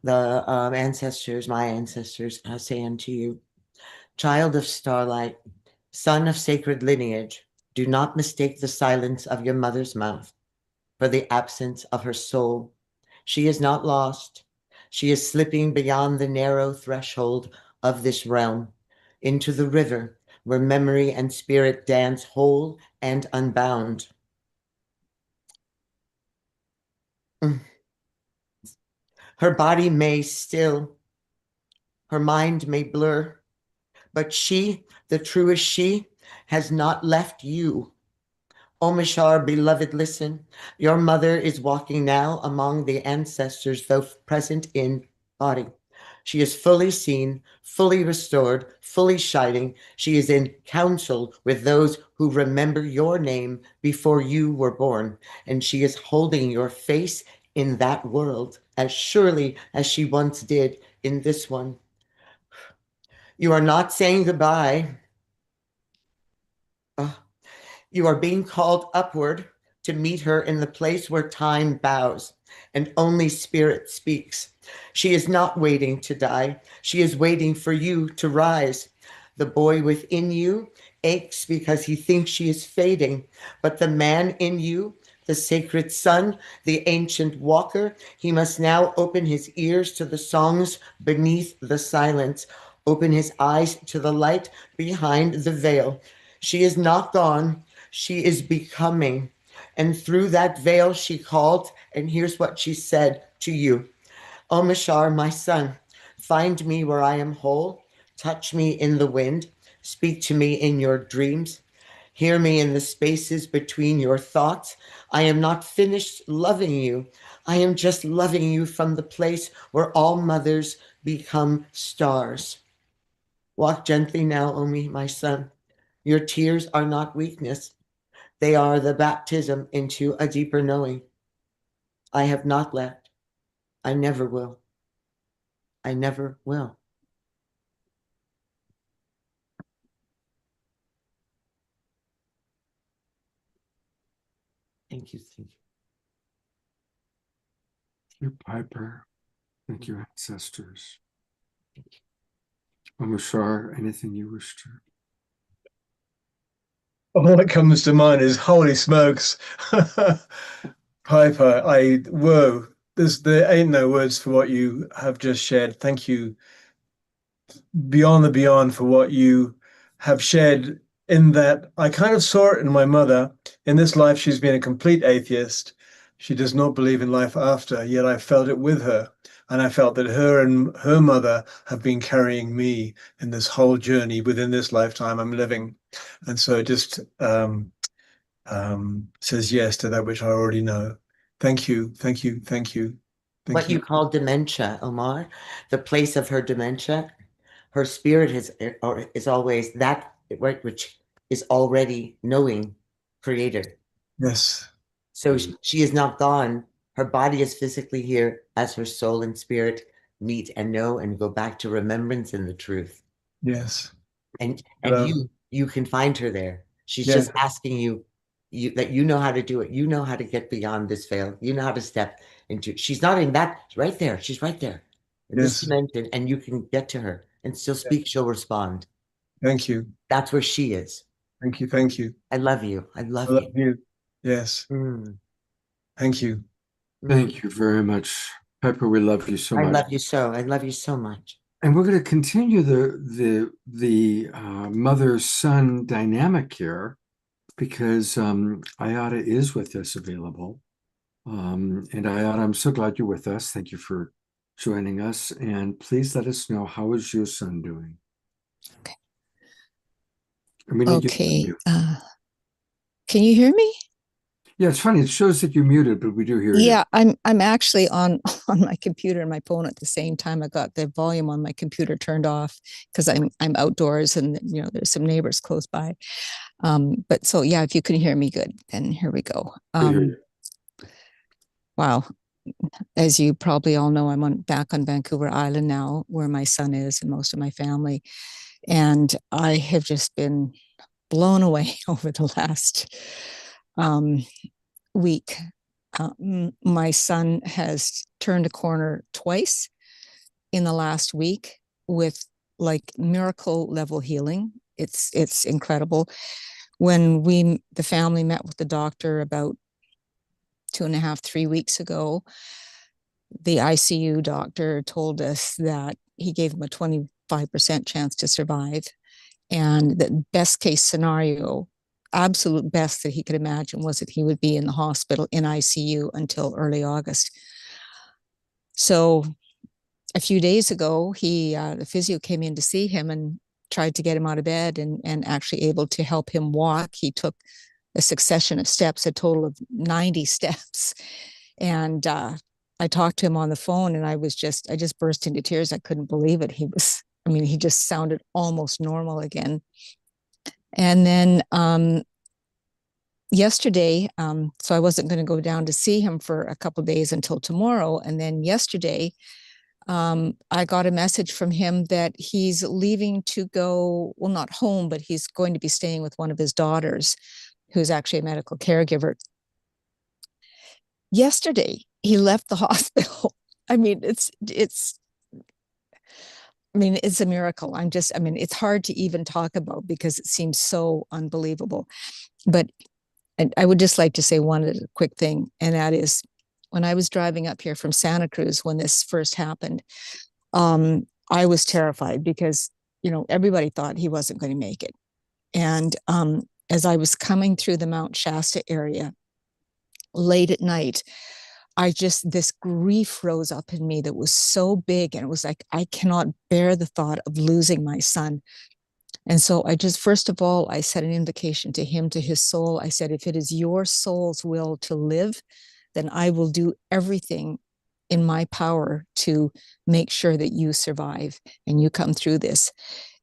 The ancestors, my ancestors, say unto you, child of starlight, son of sacred lineage, do not mistake the silence of your mother's mouth for the absence of her soul. She is not lost. She is slipping beyond the narrow threshold of this realm into the river where memory and spirit dance whole and unbound. Her body may still, her mind may blur, but she, the truest she, has not left you. Omashar, beloved, listen. Your mother is walking now among the ancestors, though present in body. She is fully seen, fully restored, fully shining. She is in counsel with those who remember your name before you were born, and she is holding your face in that world as surely as she once did in this one. You are not saying goodbye. You are being called upward to meet her in the place where time bows and only spirit speaks. She is not waiting to die. She is waiting for you to rise. The boy within you aches because he thinks she is fading, but the man in you, the sacred son, the ancient walker, he must now open his ears to the songs beneath the silence, open his eyes to the light behind the veil. She is not gone. She is becoming. And through that veil she called, and here's what she said to you. Omashar, my son, find me where I am whole. Touch me in the wind. Speak to me in your dreams. Hear me in the spaces between your thoughts. I am not finished loving you. I am just loving you from the place where all mothers become stars. Walk gently now, Omi, my son. Your tears are not weakness. They are the baptism into a deeper knowing. I have not left. I never will. I never will. Thank you. Thank you. Thank you, Piper. Thank you, ancestors. Thank you. Omashar, anything you wish to? All that comes to mind is holy smokes. Piper, whoa, there ain't no words for what you have just shared. Thank you beyond the beyond for what you have shared, in that I kind of saw it in my mother. In this life, she's been a complete atheist. She does not believe in life after, yet I felt it with her. And I felt that her and her mother have been carrying me in this whole journey within this lifetime I'm living. And so it just says yes to that which I already know. Thank you, thank you, thank you. Thank What you call dementia, Omar, the place of her dementia, her spirit is always that which is already knowing creator. Yes. So she is not gone. Her body is physically here as her soul and spirit meet and know and go back to remembrance and the truth. Yes. And Um, you can find her there. She's yeah. just asking you that you know how to do it. You know how to get beyond this veil. You know how to step into. She's not in that right there. She's right there in this Yes. dimension, and you can get to her and still speak. She'll respond. Thank you. That's where she is. Thank you. Thank you. I love you. I love I love you. you. Yes. Mm. Thank you. Thank you very much, Piper. We love you so I much. love you so. I love you so much. And we're going to continue the mother-son dynamic here, because Ayada is with us, available. And Ayada, I'm so glad you're with us. Thank you for joining us. And please let us know, how is your son doing? Okay. And we need you to Okay. unmute. Can you hear me? Yeah, it's funny. It shows that you're muted, but we do hear you. Yeah, I'm actually on my computer and my phone at the same time. I got the volume on my computer turned off because I'm outdoors and there's some neighbors close by. But so yeah, if you can hear me good, then here we go. We hear you. Wow. As you probably all know, I'm back on Vancouver Island now, where my son is and most of my family. And I have just been blown away over the last week. My son has turned a corner twice in the last week with like miracle level healing. It's incredible. When the family met with the doctor about 2.5, 3 weeks ago, the ICU doctor told us that he gave him a 25% chance to survive. And the best case scenario, absolute best that he could imagine, was that he would be in the hospital in ICU until early August. So a few days ago, the physio came in to see him and tried to get him out of bed and actually able to help him walk. He took a succession of steps, a total of 90 steps. And I talked to him on the phone, and I just burst into tears. I couldn't believe it. He just sounded almost normal again. And then yesterday, so I wasn't going to go down to see him for a couple of days until tomorrow. And then yesterday, I got a message from him that he's leaving to go, well, not home, but he's going to be staying with one of his daughters, who's actually a medical caregiver. Yesterday, he left the hospital. It's a miracle. It's hard to even talk about because it seems so unbelievable. But I would just like to say one quick thing, and that is, when I was driving up here from Santa Cruz when this first happened, I was terrified because, everybody thought he wasn't going to make it. And as I was coming through the Mount Shasta area late at night, this grief rose up in me that was so big. And it was like, I cannot bear the thought of losing my son. And so first of all, I said an invocation to him, to his soul. I said, if it is your soul's will to live, then I will do everything in my power to make sure that you survive and you come through this.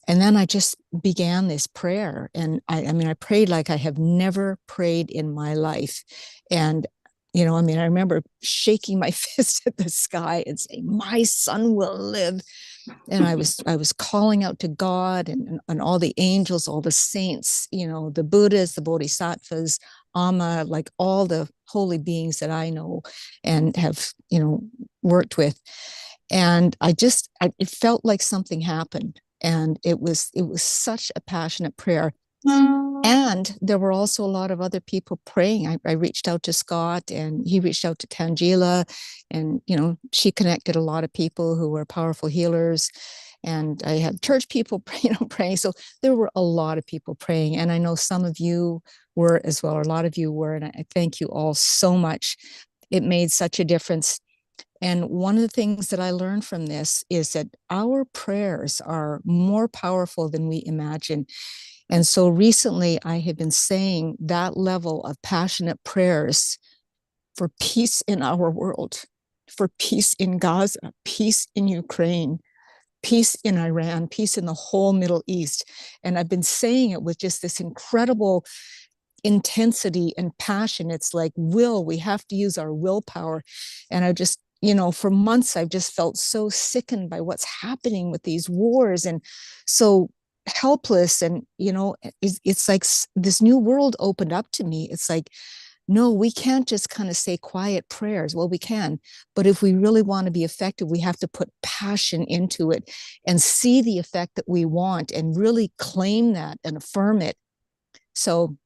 And then I just began this prayer. And I prayed like I have never prayed in my life. And You know, I mean, I remember shaking my fist at the sky and saying, my son will live. And I was calling out to God and all the angels, all the saints, you know, the Buddhas, the Bodhisattvas, Amma, like all the holy beings that I know and have, you know, worked with. And it felt like something happened. And it was such a passionate prayer. And there were also a lot of other people praying. I reached out to Scott and he reached out to Tangela, and, you know, she connected a lot of people who were powerful healers. And I had church people, you know, praying. So there were a lot of people praying. And I know some of you were as well, or a lot of you were. And I thank you all so much. It made such a difference. And one of the things that I learned from this is that our prayers are more powerful than we imagine. And so recently I have been saying that level of passionate prayers for peace in our world, for peace in Gaza, peace in Ukraine, peace in Iran, peace in the whole Middle East. And I've been saying it with just this incredible intensity and passion. It's like we have to use our willpower. And I just, you know, for months, I've just felt so sickened by what's happening with these wars and so helpless. And, you know, it's like this new world opened up to me. It's like, no, we can't just kind of say quiet prayers. Well, we can, but if we really want to be effective, we have to put passion into it and see the effect that we want and really claim that and affirm it. So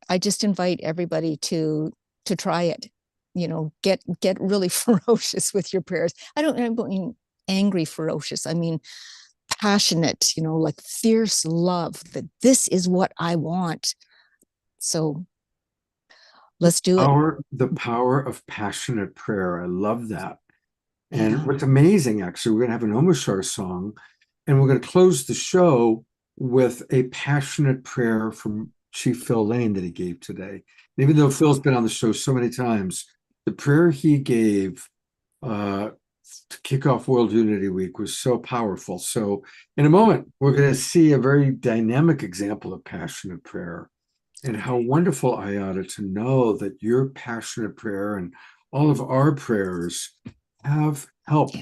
I just invite everybody to try it. You know, get really ferocious with your prayers. I don't mean angry, ferocious. I mean passionate, you know, like fierce love that this is what I want. So let's do it. The power of passionate prayer. I love that. And Yeah. what's amazing, actually, we're going to have an Omashar song, and we're going to close the show with a passionate prayer from Chief Phil Lane that he gave today. And even though Phil's been on the show so many times, the prayer he gave to kick off World Unity Week was so powerful. So in a moment, we're going to see a very dynamic example of passionate prayer and how wonderful, Ayada, to know that your passionate prayer and all of our prayers have helped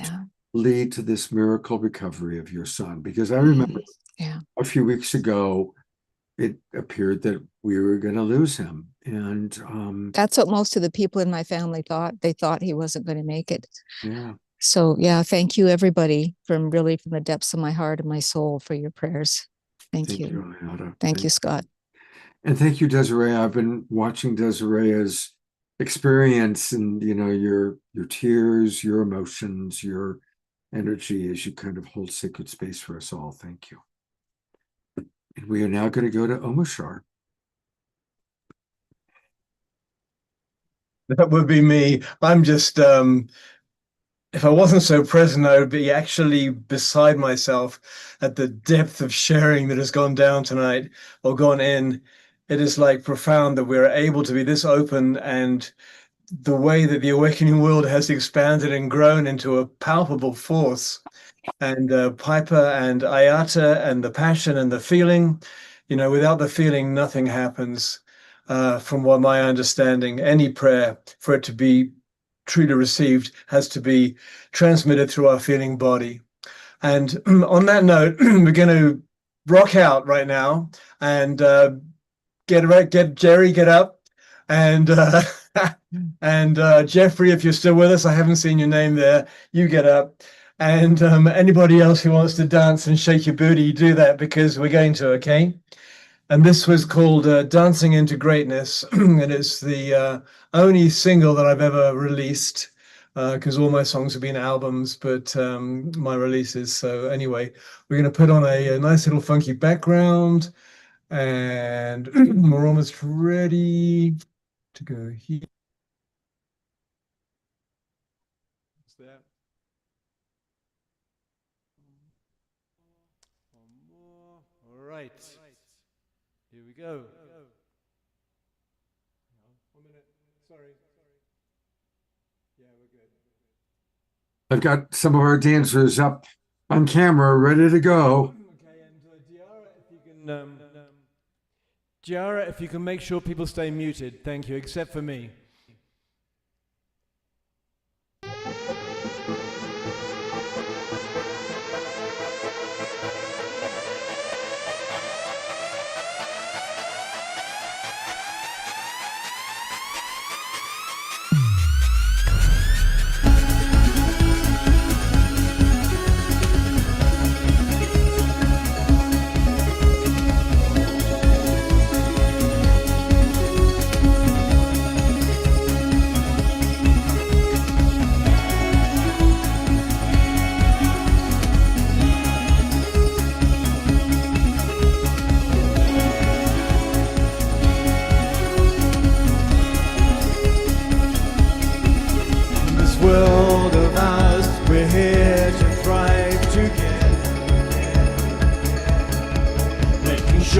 lead to this miracle recovery of your son. Because I remember a few weeks ago, it appeared that we were going to lose him. And that's what most of the people in my family thought. They thought he wasn't going to make it. Yeah. So yeah, thank you everybody from the depths of my heart and my soul for your prayers. Thank you. Ayada. Thank you, Scott. And thank you, Desiree. I've been watching Desiree's experience and, you know, your tears, your emotions, your energy as you kind of hold sacred space for us all. Thank you. And we are now going to go to Omashar. That would be me. I'm just, if I wasn't so present, I would be actually beside myself at the depth of sharing that has gone down tonight or gone in. It is like profound that we're able to be this open, and the way that the awakening world has expanded and grown into a palpable force. And Piper and Ayata and the passion and the feeling, you know, without the feeling, nothing happens. From what my understanding, any prayer, for it to be truly received, has to be transmitted through our feeling body. And on that note, we're going to rock out right now and get Jerry, get up, and and Jeffrey, if you're still with us, I haven't seen your name there, you get up. And anybody else who wants to dance and shake your booty, do that, because we're going to, okay? And this was called Dancing into Greatness. And it's the only single that I've ever released, because all my songs have been albums, but my releases. So anyway, we're going to put on a nice little funky background, and we're almost ready to go here. What's that? One more. All right. Here we go. 1 minute. Sorry. Yeah, we're good. I've got some of our dancers up on camera, ready to go. Okay, and Giara, if you can make sure people stay muted, thank you, except for me.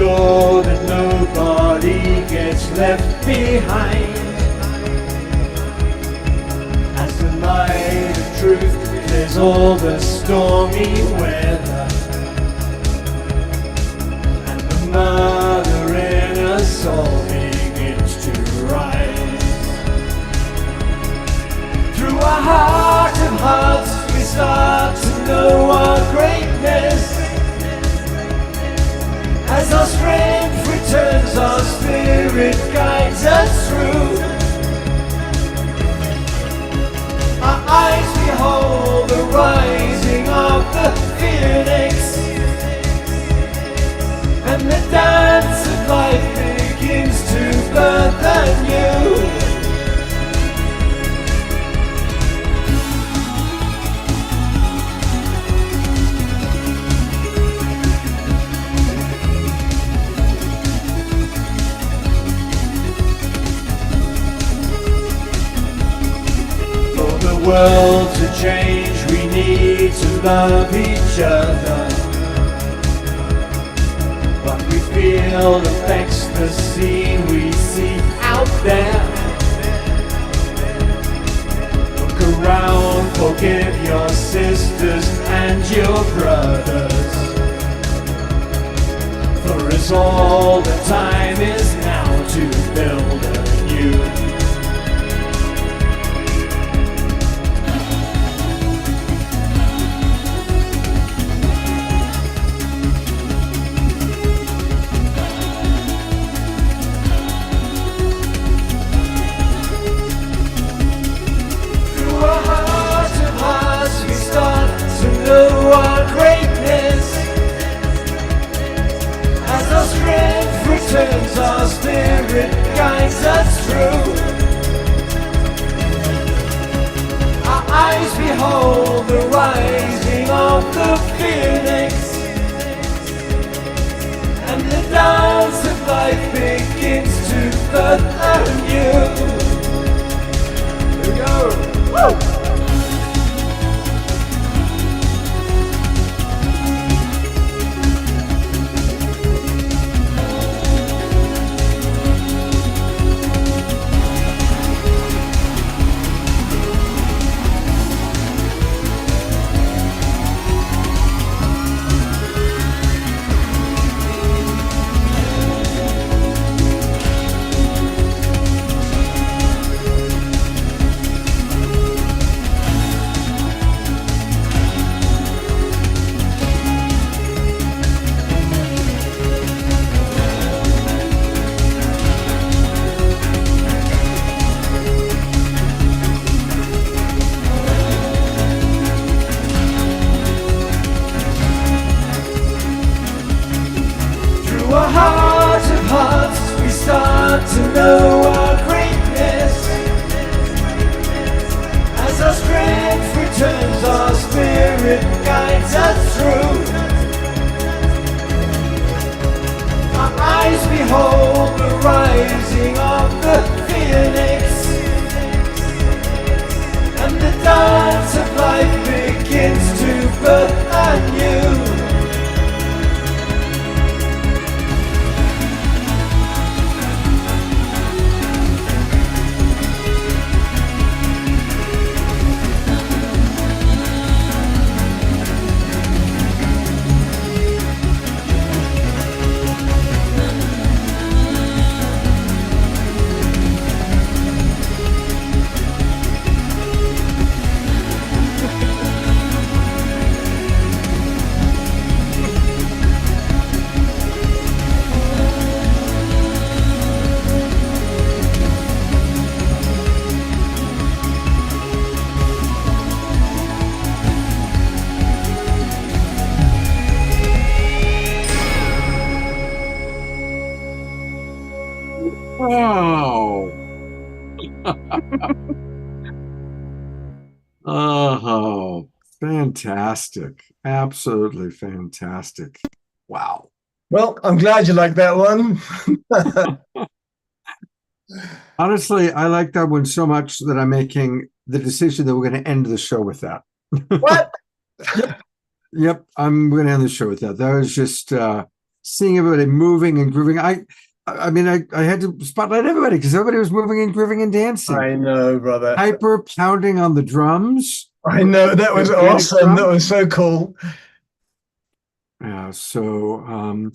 sure that nobody gets left behind. As the light of truth clears all the stormy weather, and the mother in us all begins to rise. Through a heart of hearts we start to know our greatness. As our strength returns, our spirit guides us through. Our eyes behold the rising of the phoenix, and the dance of life begins to birth anew. World to change, we need to love each other. What we feel affects the scene we see out there. Look around, forgive your sisters and your brothers. For us all, the time is now to build anew. Turns our spirit guides us through. Our eyes behold the rising of the phoenix, and the dance of life begins to birth anew. Here we go. Woo! To know our greatness, as our strength returns, our spirit guides us through. Our eyes behold the rising of the phoenix, and the dance of life begins to birth anew. Wow. Oh, fantastic. Absolutely fantastic. Wow. Well, I'm glad you like that one. Honestly, I like that one so much that I'm making the decision that we're going to end the show with that. What? Yep, I'm going to end the show with that. That was just seeing everybody moving and grooving. I mean, I had to spotlight everybody because everybody was moving and grooving and dancing. I know, brother. Piper pounding on the drums. I know, that was Organic awesome. drum. That was so cool. Yeah. So,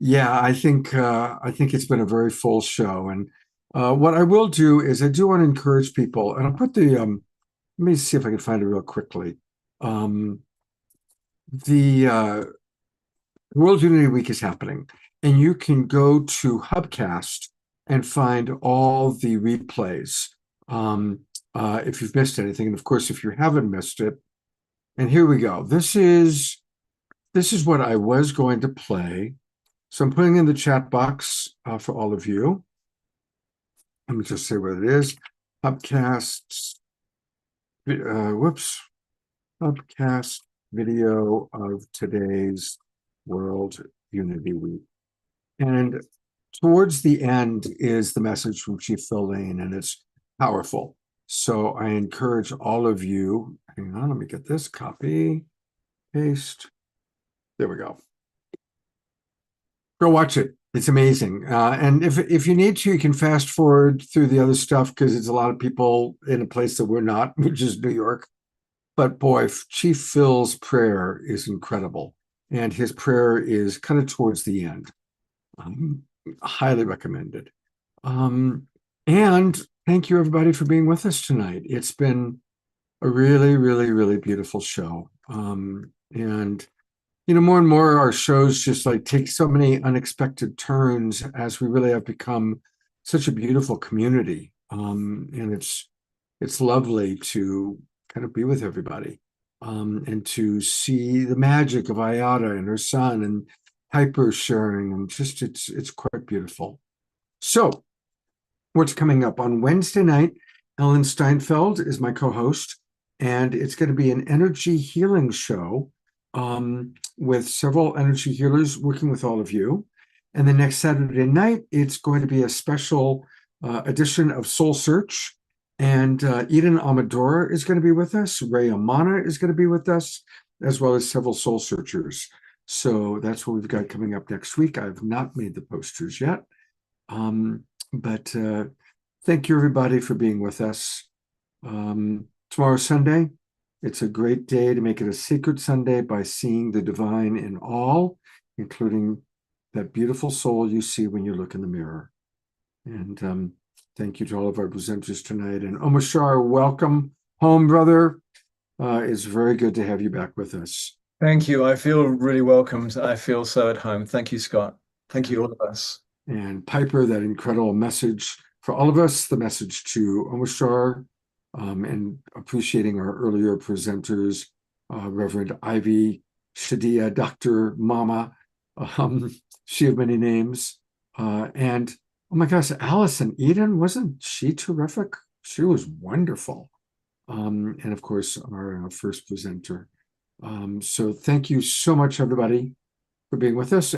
yeah, I think it's been a very full show. And what I will do is I do want to encourage people, and I'll put the let me see if I can find it real quickly. The World Unity Week is happening, and you can go to Hubcast and find all the replays if you've missed anything. And of course, if you haven't missed it, and here we go. This is what I was going to play. So I'm putting in the chat box for all of you. Let me just say what it is. Hubcasts. Hubcast video of today's World Unity Week. And towards the end is the message from Chief Phil Lane, and it's powerful. So I encourage all of you, hang on, let me get this, copy, paste. There we go. Go watch it. It's amazing. And if you need to, you can fast forward through the other stuff because it's a lot of people in a place that we're not, which is New York. But boy, Chief Phil's prayer is incredible. And his prayer is kind of towards the end. Highly recommended. And thank you, everybody, for being with us tonight. It's been a really, really, really beautiful show. And you know, more and more our shows just like take so many unexpected turns as we really have become such a beautiful community. And it's lovely to kind of be with everybody and to see the magic of Ayada and her son and Piper sharing, and just it's quite beautiful. So what's coming up on Wednesday night? Ellen Steinfeld is my co-host, and it's going to be an energy healing show with several energy healers working with all of you. And the next Saturday night, it's going to be a special edition of Soul Search. And Eden Amadora is going to be with us. Ray Amana is going to be with us, as well as several soul searchers. So that's what we've got coming up next week. I've not made the posters yet. But thank you, everybody, for being with us. Tomorrow, Sunday, it's a great day to make it a sacred Sunday by seeing the divine in all, including that beautiful soul you see when you look in the mirror. And thank you to all of our presenters tonight. And Omashar, welcome home, brother. It's very good to have you back with us. Thank you. I feel really welcomed. I feel so at home. Thank you, Scott. Thank you, all of us. And Piper, that incredible message for all of us, the message to Omashar, and appreciating our earlier presenters, Reverend Ivy, Shadia, Dr. Mama, she of many names, and oh my gosh, Allison Eden, wasn't she terrific? She was wonderful. And of course, our first presenter. So thank you so much, everybody, for being with us.